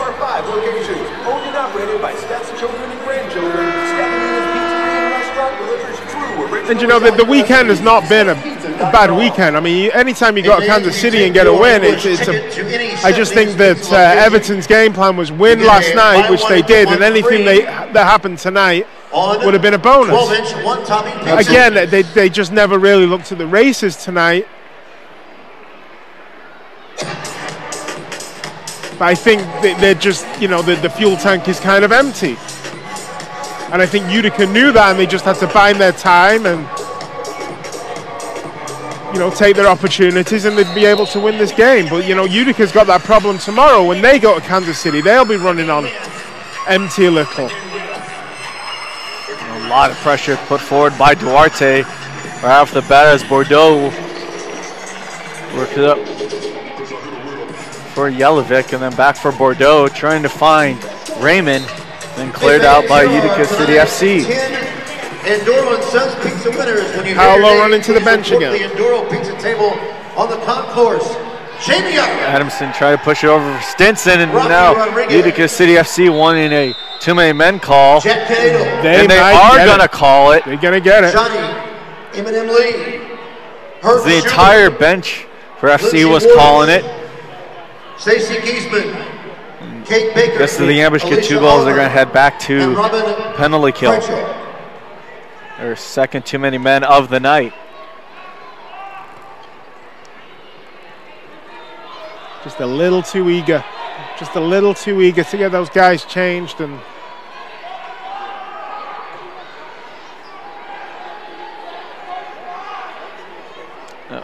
And, you know, the weekend has not been a bad weekend. I mean, anytime you go to Kansas City and get a win, I just think that Everton's game plan was win last night, which they did, and anything that happened tonight would have been a bonus. Again, they just never really looked at the races tonight. But I think they're just, you know, the fuel tank is kind of empty. And I think Utica knew that, and they just had to bide their time and, you know, take their opportunities, and they'd be able to win this game. But, you know, Utica's got that problem tomorrow. When they go to Kansas City, they'll be running on empty a little. A lot of pressure put forward by Duarte right off the bat as Bordeaux worked it up for Jelovic, and then back for Bordeaux, trying to find Raymond. Then cleared out by Utica City FC. Paolo running to the bench again. Adamson tried to push it over for Stinson, and now Utica City FC wanting a too many men call. They are going to call it. They're going to get it. The entire bench for FC was calling it. Stacey Giesman. Kate Baker. Guess the ambush get 2 goals. They're going to head back to penalty kill. Their second too many men of the night. Just a little too eager. Just a little too eager to get those guys changed. And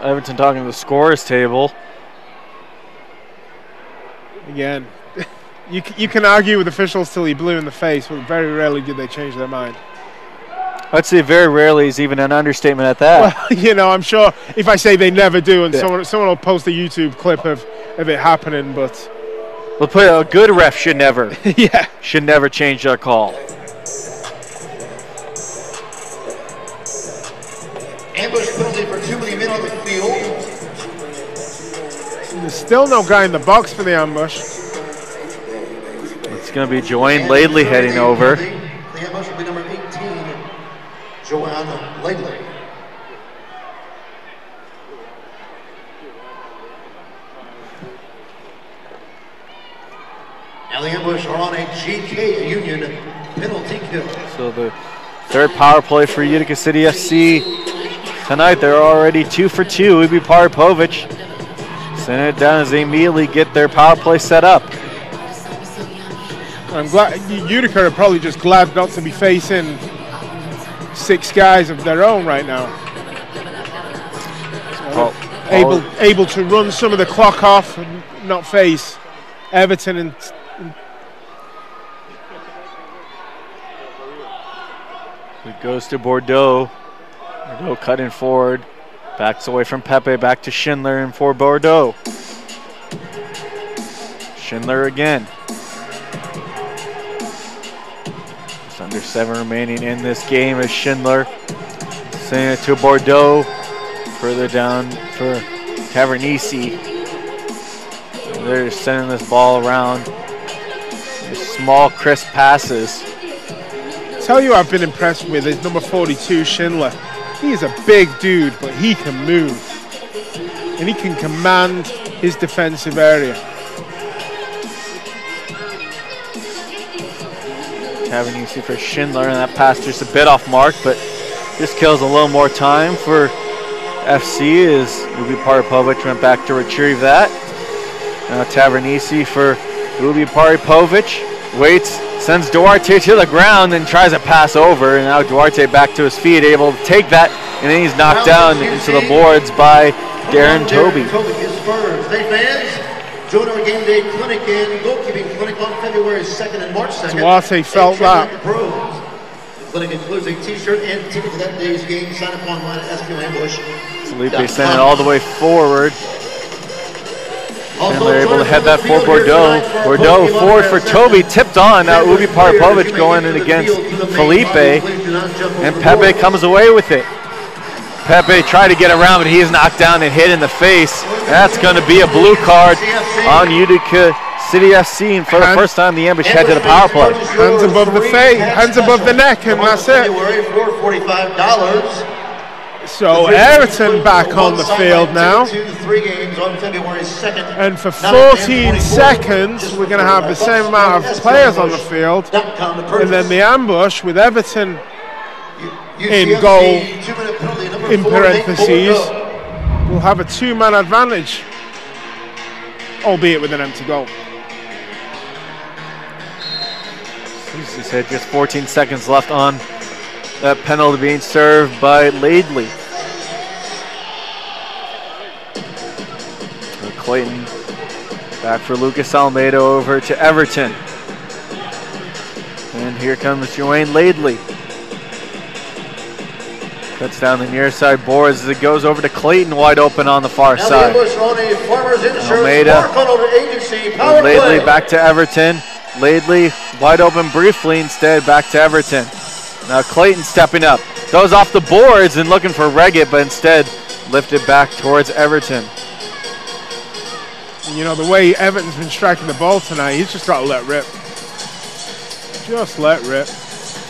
Everton talking to the scorers table. Again, you can argue with officials till you're blue in the face, but very rarely do they change their mind. I'd say very rarely is even an understatement at that. Well, you know, I'm sure if I say they never do, and someone will post a YouTube clip of it happening, but we'll put a good ref should never. Yeah. Should never change their call. Ambush penalty for too many men on the field. There's still no guy in the box for the ambush. It's going to be Joanne Laidley heading over. The ambush will be number 18, Joanne Laidley. Now the ambush are on a GK Union penalty kill. So the third power play for Utica City FC. Tonight they're already 2 for 2. Ubi Paripovic sending it down as they immediately get their power play set up. I'm glad Utica are probably just glad not to be facing 6 guys of their own right now. So able to run some of the clock off and not face Everton and it goes to Bordeaux. Bordeaux cutting forward. Backs away from Pepe, back to Schindler and for Bordeaux. Schindler again. Under 7 remaining in this game as Schindler sending it to Bordeaux. Further down for Tavernisi. They're sending this ball around. Small, crisp passes. Tell you I've been impressed with is number 42, Schindler. He is a big dude, but he can move. And he can command his defensive area. Tavernisi for Schindler, and that pass just a bit off mark, but just kills a little more time for FC as Ubi Paripovic went back to retrieve that. Now Tavernisi for Ubi Paripovic. Waits, sends Duarte to the ground and tries a pass over, and now Duarte back to his feet, able to take that, and then he's knocked down into the boards by Darren Toby. Hey fans, join our game day clinic and goalkeeping clinic on February 2nd and March 2nd. Duarte felt that. The clinic includes a t-shirt and ticket to that day's game. Sign up online at SPOambush. Felipe sending it all the way forward. And they're able to head that for Bordeaux. Bordeaux forward for Toby, tipped on. Now Ubi Paripovic going in against Felipe. And Pepe comes away with it. Pepe tried to get around, but he is knocked down and hit in the face. That's going to be a blue card on Utica City FC. And for the first time, the Ambush head to the power play. Hands above the face, hands above the neck, and that's it. So Everton back on the field now. And for 14 seconds, we're going to have the same amount of players on the field. And then the Ambush with Everton in goal, in parentheses, will have a 2-man advantage, albeit with an empty goal. He said just 14 seconds left on that penalty being served by Laidley. Clayton back for Lucas Almeida over to Everton. And here comes Joanne Laidley. Cuts down the near side boards as it goes over to Clayton, wide open on the far side. Almeida. Laidley back to Everton. Laidley wide open briefly, instead back to Everton. Now Clayton stepping up. Goes off the boards and looking for Reggett, but instead lifted back towards Everton. You know, the way Everton's been striking the ball tonight, he's just got to let rip. Just let rip.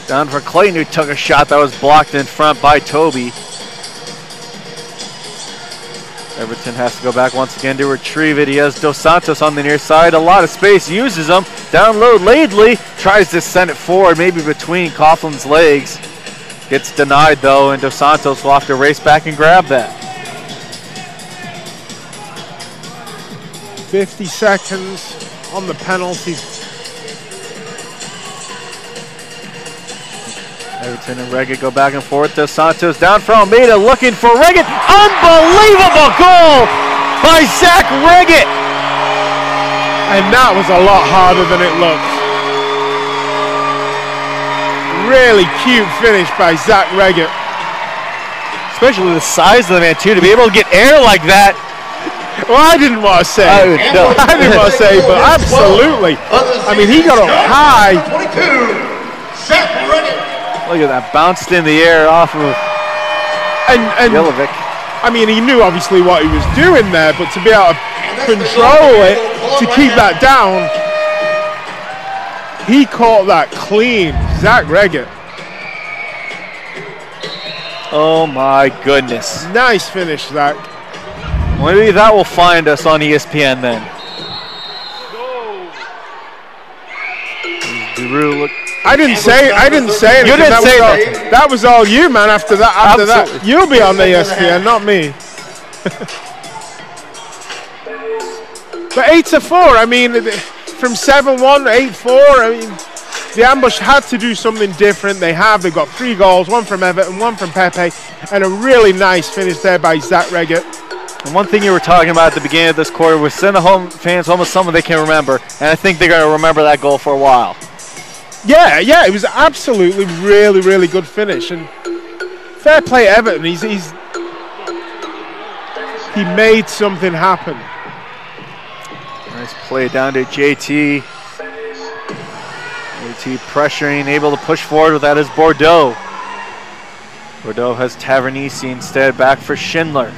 Down for Clayton, who took a shot that was blocked in front by Toby. Everton has to go back once again to retrieve it. He has Dos Santos on the near side. A lot of space, uses them. Down low, Laidley tries to send it forward, maybe between Coughlin's legs. Gets denied though, and Dos Santos will have to race back and grab that. 50 seconds on the penalty. Everton and Reggett go back and forth. Dos Santos down for Almeida, looking for Reggett. Unbelievable goal by Zach Reggett. And that was a lot harder than it looked. Really cute finish by Zach Reggett. Especially the size of the man too, to be able to get air like that. Well, I didn't want to say. I didn't want to say, but absolutely. I mean, he got up high. Look at that, bounced in the air off of Jelovic. I mean, he knew obviously what he was doing there, but to be able to control it, to keep that down, he caught that clean. Zach Reggett. Oh my goodness. Nice finish, Zach. Maybe that will find us on ESPN then. I didn't say anything. You didn't say that. That was all you, man. After that, you'll be on the ESPN, not me. But 8-4. I mean, from 7-1 to 8-4. I mean, the Ambush had to do something different. They have. They got 3 goals, one from Everton, one from Pepe, and a really nice finish there by Zach Reggett. And one thing you were talking about at the beginning of this quarter was send the home fans home with someone they can remember, and I think they're going to remember that goal for a while. Yeah, it was absolutely really, really good finish, and fair play Everton. He made something happen. Nice play down to JT. JT pressuring, able to push forward with that is Bordeaux. Bordeaux has Tavernisi instead, back for Schindler.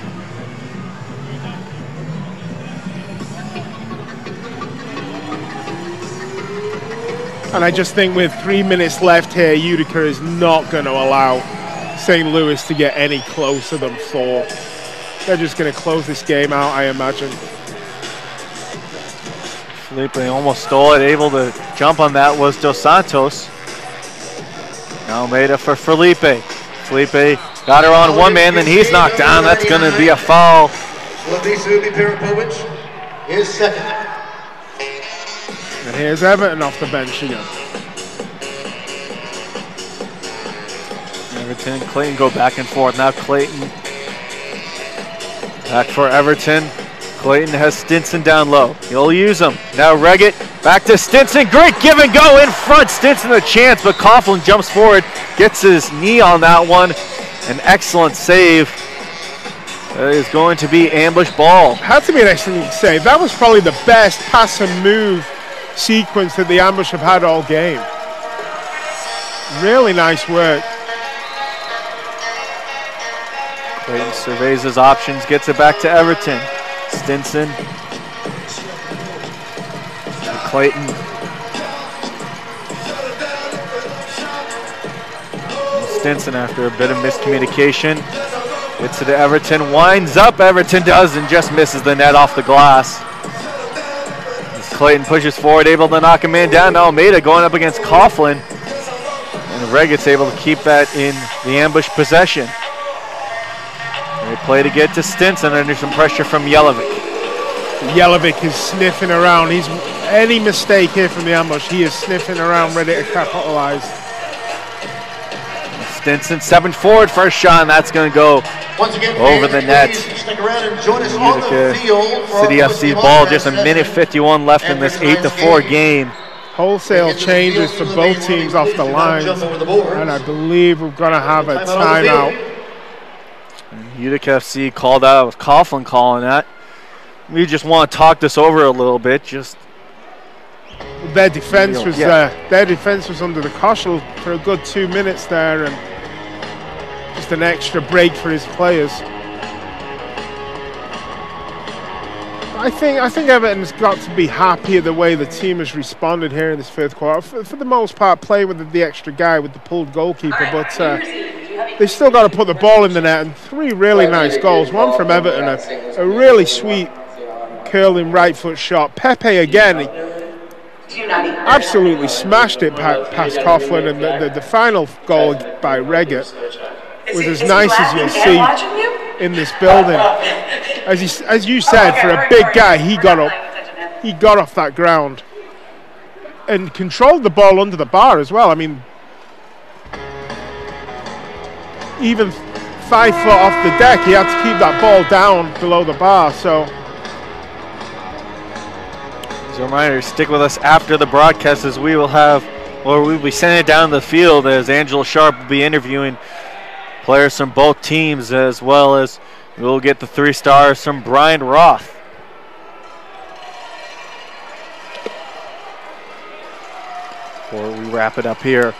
And I just think with 3 minutes left here, Utica is not going to allow St. Louis to get any closer than 4. They're just going to close this game out, I imagine. Felipe almost stole it. Able to jump on that was Dos Santos. Now Almeida for Felipe. Felipe got her on one man, then he's knocked down. That's going to be a foul. His second. And here's Everton off the bench again. Everton and Clayton go back and forth. Now Clayton back for Everton. Clayton has Stinson down low. He'll use him. Now Reggett back to Stinson. Great give and go in front. Stinson a chance, but Coughlin jumps forward, gets his knee on that one. An excellent save. That is going to be ambush ball. Had to be an excellent save. That was probably the best pass and move sequence that the ambush have had all game. Really nice work. Clayton surveys his options, gets it back to Everton. Stinson. Clayton. Stinson after a bit of miscommunication. Gets it to Everton, winds up, Everton does, and just misses the net off the glass. As Clayton pushes forward, able to knock a man down. Now Almeida going up against Coughlin. And Reggett's able to keep that in the ambush possession. They play to get to Stinson under some pressure from Jelevic. Jelevic is sniffing around. He's any mistake here from the ambush, he is sniffing around, ready to capitalize. Stinson stepping forward for a shot, and that's going to go over the net. Utica City FC's ball, just a minute 51 left in this 8-4 game. Wholesale changes for both teams off the lines, and I believe we're going to have a timeout. Utica FC called out, with Coughlin calling that. We just want to talk this over a little bit. Just their defense was under the caution for a good 2 minutes there, and just an extra break for his players. I think Everton's got to be happy at the way the team has responded here in this third quarter. For the most part, playing with the extra guy, with the pulled goalkeeper, but they've still got to put the ball in the net, and 3 really nice goals. One from Everton, a really sweet curling right foot shot. Pepe again, absolutely smashed it past Coughlin, and the final goal by Reggett was as nice as you'll see in this building. As you said, for a big guy, he got off that ground and controlled the ball under the bar as well. I mean, even 5 foot off the deck, he had to keep that ball down below the bar. So, as a reminder, stick with us after the broadcast, as we will we'll be sending it down the field, as Angela Sharp will be interviewing players from both teams, as well as we'll get the 3 stars from Brian Roth. Before we wrap it up here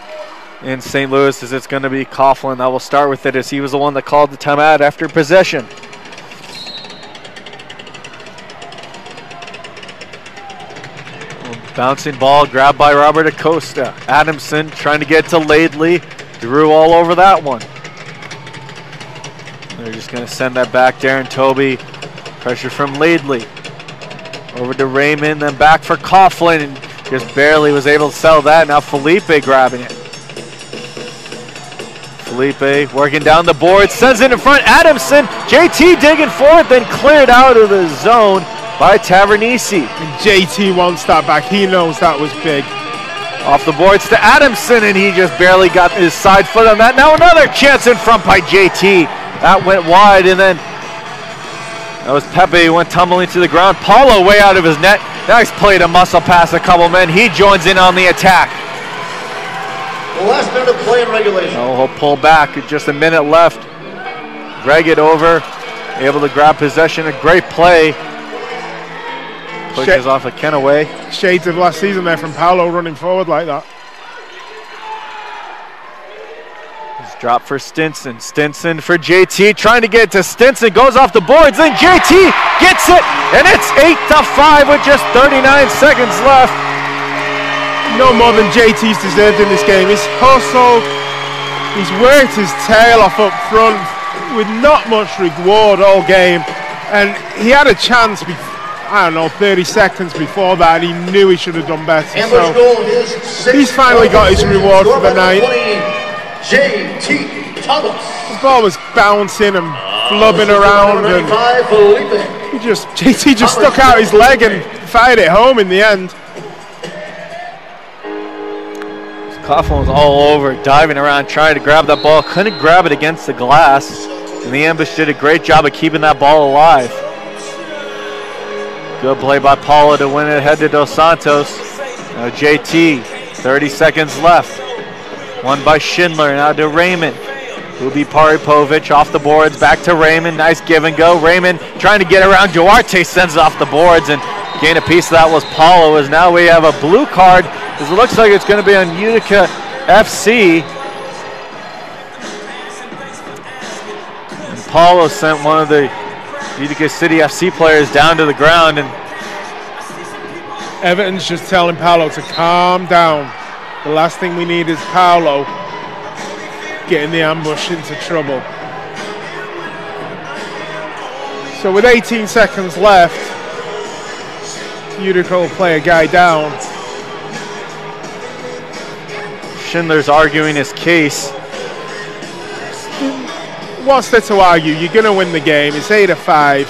in St. Louis, as it's going to be Coughlin that will start with it, as he was the one that called the timeout after possession. Bouncing ball grabbed by Robert Acosta. Adamson trying to get to Laidley. Drew all over that one. They're just going to send that back. Darren Toby. Pressure from Laidley. Over to Raymond, then back for Coughlin, and just barely was able to settle that. Now Felipe grabbing it. Felipe working down the board, sends it in front. Adamson, JT digging for it, then cleared out of the zone by Tavernisi. And JT wants that back. He knows that was big. Off the boards to Adamson, and he just barely got his side foot on that. Now another chance in front by JT. That went wide, and then that was Pepe, went tumbling to the ground. Paulo way out of his net. Nice play to muscle past a couple men. He joins in on the attack. The last minute of play in regulation. Oh, he'll pull back. Just a minute left. Reggett over, able to grab possession. A great play. Pushes off a Kenaway. Shades of last season there from Paulo running forward like that. Drop for Stinson. Stinson for JT, trying to get it to Stinson. Goes off the boards, then JT gets it, and it's 8-5 with just 39 seconds left. No more than JT's deserved in this game. He's hustled, he's worked his tail off up front with not much reward all game, and he had a chance, I don't know, 30 seconds before that, and he knew he should have done better. So he's finally got his reward for the night. JT Thomas. The ball was bouncing and flubbing around, and JT just stuck out his leg and fired it home in the end. Coughlin was all over, diving around, trying to grab that ball. Couldn't grab it against the glass. And the ambush did a great job of keeping that ball alive. Good play by Paulo to win it ahead to Dos Santos. Now JT, 30 seconds left. Won by Schindler, now to Raymond. Ubi Paripovic off the boards, back to Raymond. Nice give and go. Raymond trying to get around Duarte, sends it off the boards, and gain a piece of that was Paulo, as now we have a blue card, as it looks like it's going to be on Utica FC. And Paulo sent one of the Utica City FC players down to the ground, and Everton's just telling Paulo to calm down. The last thing we need is Paulo getting the ambush into trouble. So with 18 seconds left, Utica will play a guy down. Schindler's arguing his case. What's there to argue? You're going to win the game. It's 8-5.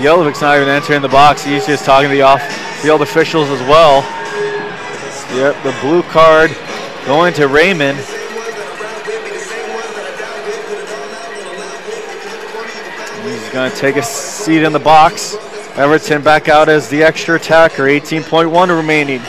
Jelovic's not even entering the box. He's just talking to the off-field officials as well. Yep, the blue card going to Raymond. He's going to take a seat in the box. Everton back out as the extra attacker, 18.1 remaining.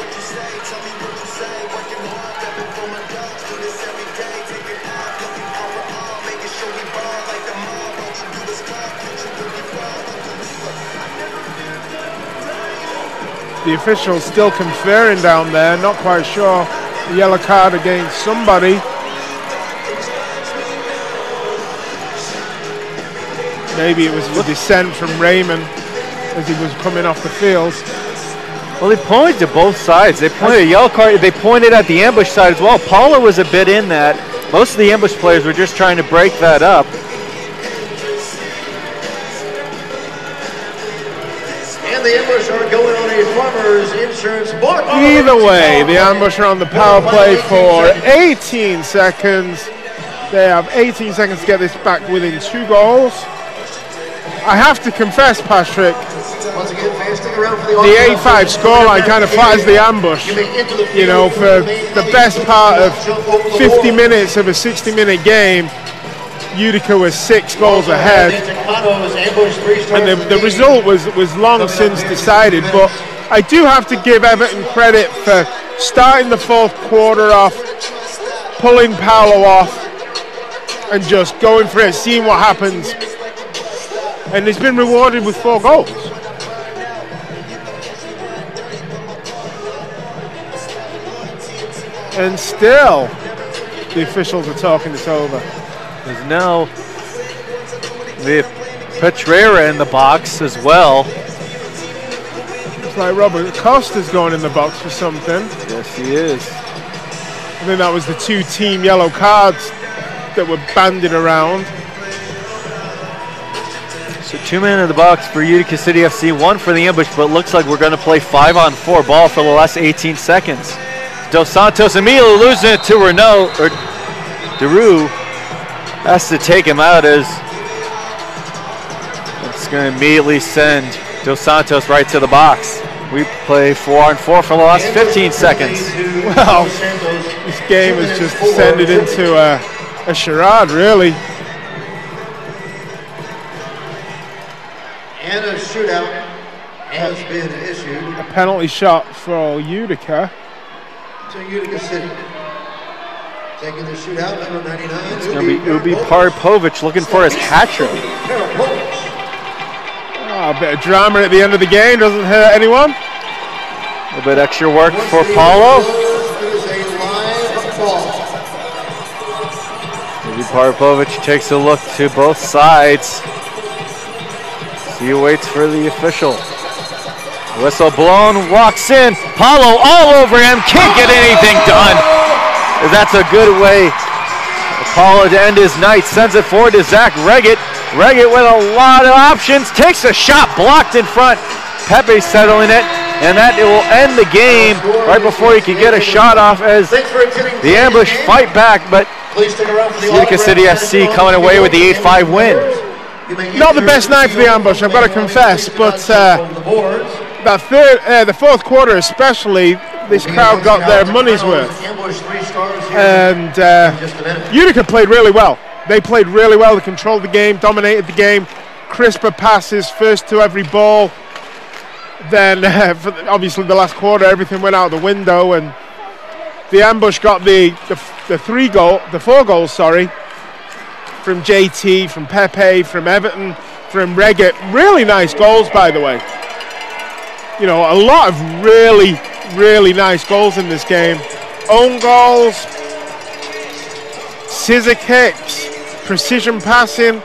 The officials still conferring down there, not quite sure. A yellow card against somebody. Maybe it was the dissent from Raymond as he was coming off the field. Well, they pointed to both sides. They pointed a yellow card. They pointed at the ambush side as well. Paulo was a bit in that. Most of the ambush players were just trying to break that up. And the ambush are going on a Farmers Insurance board. Either way, the ambush are on the power play for 18 seconds. They have 18 seconds to get this back within 2 goals. I have to confess, Patrick, Once again, fans, stick around for the 8-5 scoreline kind of flatters the ambush. You know, for the best part of 50 minutes of a 60-minute game, Utica was 6 goals ahead, and the result was long since decided. But I do have to give Everton credit for starting the fourth quarter off, pulling Paulo off, and just going for it, seeing what happens. And he's been rewarded with 4 goals. And still, the officials are talking this over. There's now the Pereira in the box as well. It's like Robert Costa's going in the box for something. Yes, he is. I think that was the 2 team yellow cards that were bandied around. So 2 men in the box for Utica City FC, 1 for the ambush, but it looks like we're going to play 5-on-4 ball for the last 18 seconds. Dos Santos immediately losing it to Renault, or Deroux has to take him out, as it's going to immediately send Dos Santos right to the box. We play 4-on-4 for the last 15 seconds. Well, this game has just descended into a charade, really. And a shootout has been issued. A penalty shot for Utica. To Utica City. Taking the shootout, number 99. It's going to be Ubi Paripovic looking for his hat-trick. Oh, a bit of drama at the end of the game doesn't hurt anyone. A little bit extra work for Paulo. It is a live ball. Parpovich takes a look to both sides. He waits for the official. Whistle blown, walks in. Paulo all over him, can't get anything done. That's a good way Paulo to end his night. Sends it forward to Zach Reggett. Reggett with a lot of options, takes a shot, blocked in front. Pepe settling it, and that it will end the game right before he can get a shot off as the Ambush fight back, but Utica City SC coming away with the 8-5 win. Not the best night for the Ambush, I've got to confess, but the fourth quarter especially, this crowd got their money's worth. And Utica played really well. They played really well, they controlled the game, dominated the game, crisper passes, first to every ball. Then obviously the last quarter everything went out the window, and the Ambush got the 4 goals, from JT, from Pepe, from Everton, from Reggett. Really nice goals, by the way. You know, a lot of really, really nice goals in this game. Own goals, scissor kicks, precision passing.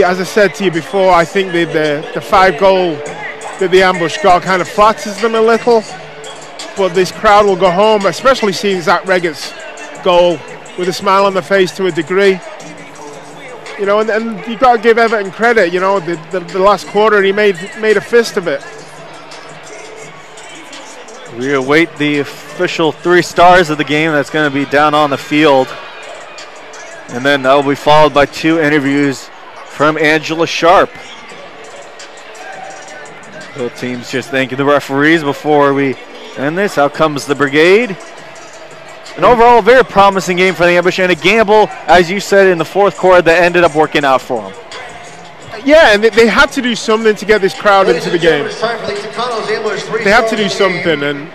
As I said to you before, I think the 5 goal that the Ambush got kind of flatters them a little. But this crowd will go home, especially seeing Zach Reggett's goal, with a smile on their face to a degree. You know, and you've got to give Everton credit. You know, the last quarter he made a fist of it. We await the official 3 stars of the game that's going to be down on the field. And then that will be followed by 2 interviews from Angela Sharp. Both teams just thanking the referees before we end this. Out comes the Brigade. An overall very promising game for the Ambush, and a gamble, as you said, in the fourth quarter that ended up working out for them. Yeah, and they had to do something to get this crowd into the game. They had to do something, and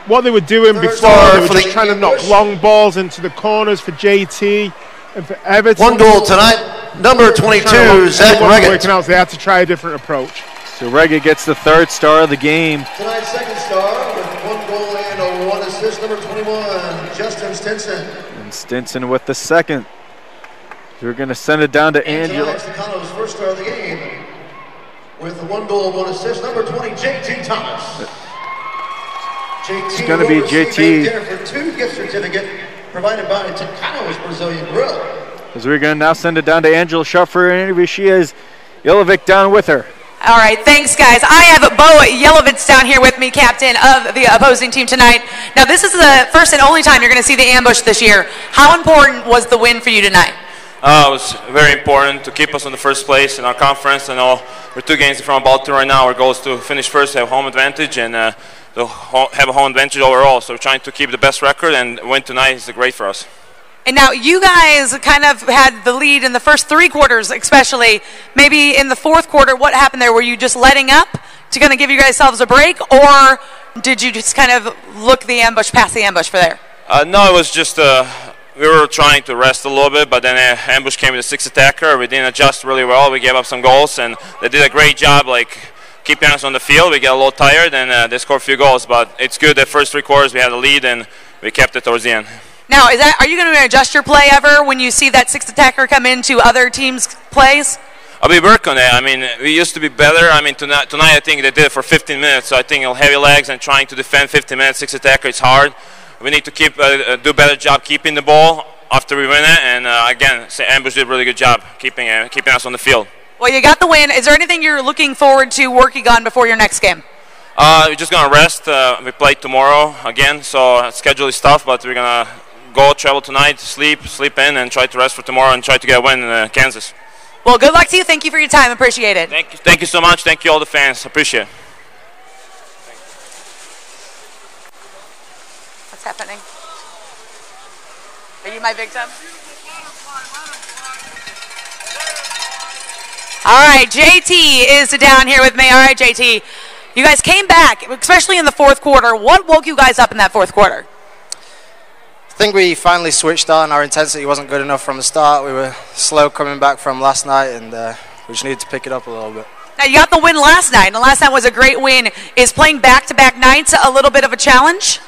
what they were doing before, they were just trying to knock long balls into the corners for JT and for Everton. 1 goal tonight. Number 22, Zach Reggett. Working out, so they had to try a different approach. So Reggett gets the 3rd star of the game. Tonight's 2nd star with 1 goal and 1 assist, number 21, Justin Stinson. And Stinson with the 2nd. We're going to send it down to Angela. Tonight's 1st star of the game with 1 goal and 1 assist, number 20, JT Thomas. It's going to be JT. For 2 gift certificate provided by Tucano's Brazilian Grill. As we're going to now send it down to Angela Sharp for an interview. She has Jelovic down with her. All right, thanks, guys. I have Bo Jelovic down here with me, captain of the opposing team tonight. Now, this is the first and only time you're going to see the Ambush this year. How important was the win for you tonight? It was very important to keep us in the first place in our conference. And we're 2 games from about to right now. Our goal is to finish first, have home advantage, and to have a home advantage overall. So we're trying to keep the best record, and win tonight is great for us. And now you guys kind of had the lead in the first 3 quarters, especially. Maybe in the 4th quarter, what happened there? Were you just letting up to kind of give you guys yourselves a break, or did you just kind of look the Ambush, past the Ambush for there? No, it was just we were trying to rest a little bit, but then Ambush came with a 6 attacker. We didn't adjust really well. We gave up some goals, and they did a great job, like keeping us on the field. We got a little tired, and they scored a few goals, but it's good that first 3 quarters we had a lead, and we kept it towards the end. Now, are you going to adjust your play ever when you see that 6th attacker come into other teams' plays? I'll be working on it. I mean, we used to be better. I mean, tonight I think they did it for 15 minutes. So I think heavy legs and trying to defend 15 minutes, 6 attacker, it's hard. We need to keep do a better job keeping the ball after we win it. And again, Ambush did a really good job keeping us on the field. Well, you got the win. Is there anything you're looking forward to working on before your next game? We're just going to rest. We play tomorrow again, so schedule is tough, but we're going to go travel tonight, sleep in, and try to rest for tomorrow and try to get a win in Kansas. Well, good luck to you. Thank you for your time. Appreciate it. Thank you so much. Thank you all the fans. Appreciate it. What's happening? Are you my victim? All right, JT is down here with me. All right, JT, you guys came back, especially in the 4th quarter. What woke you guys up in that 4th quarter? I think we finally switched on. Our intensity wasn't good enough from the start. We were slow coming back from last night, and we just needed to pick it up a little bit. Now, you got the win last night, and last night was a great win. Is playing back-to-back nights a little bit of a challenge?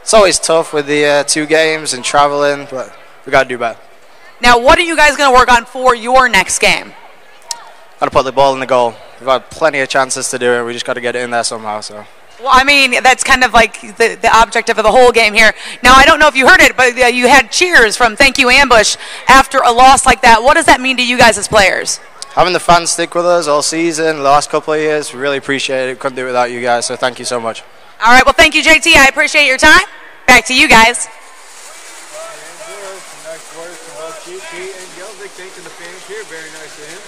It's always tough with the 2 games and traveling, but we got to do better. Now, what are you guys going to work on for your next game? Got to put the ball in the goal. We've had plenty of chances to do it. We just got to get it in there somehow. So. Well, I mean, that's kind of like the objective of the whole game here. Now, I don't know if you heard it, but you had cheers from Thank You Ambush after a loss like that. What does that mean to you guys as players? Having the fans stick with us all season, the last couple of years, we really appreciate it. Couldn't do it without you guys, so thank you so much. All right, well, thank you, JT. I appreciate your time. Back to you guys. Nice words from both JT and Jelvik, thanking the fans here. Very nice of him.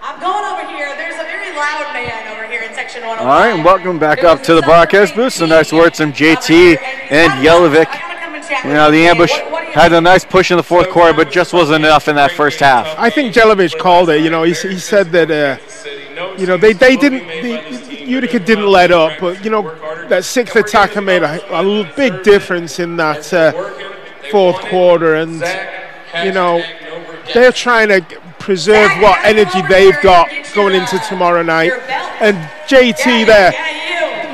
I'm going over here. There's a very loud man over here in section 105. All right, and welcome back up to the broadcast booth. So nice words from JT and Jelvik. You know, the Ambush had a nice push in the fourth quarter, but just wasn't enough in that first half. I think Jelevich called it. You know, he said that, you know, they didn't, Utica didn't let up, but, you know, that sixth attacker made a big difference in that fourth quarter. And, you know, they're trying to preserve what energy they've got going into tomorrow night. And JT there,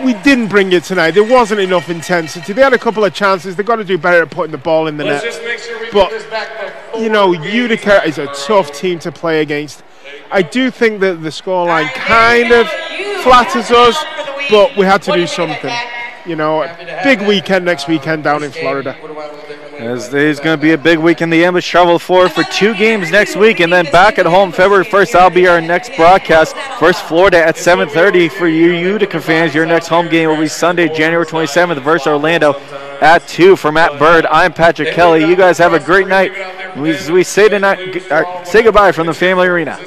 we didn't bring it tonight. There wasn't enough intensity. They had a couple of chances. They've got to do better at putting the ball in the net. But, you know, Utica is a tough team to play against. I do think that the scoreline kind of flatters us, but we had to do something. You know, big weekend next weekend down in Florida. As there's going to be a big weekend. The Ambush travel for 2 games next week, and then back at home February 1st. That'll be our next broadcast. First Florida at 7:30 for you Utica fans. Your next home game will be Sunday, January 27th versus Orlando at 2. For Matt Bird, I'm Patrick Kelly. You guys have a great night. We say goodbye from the Family Arena.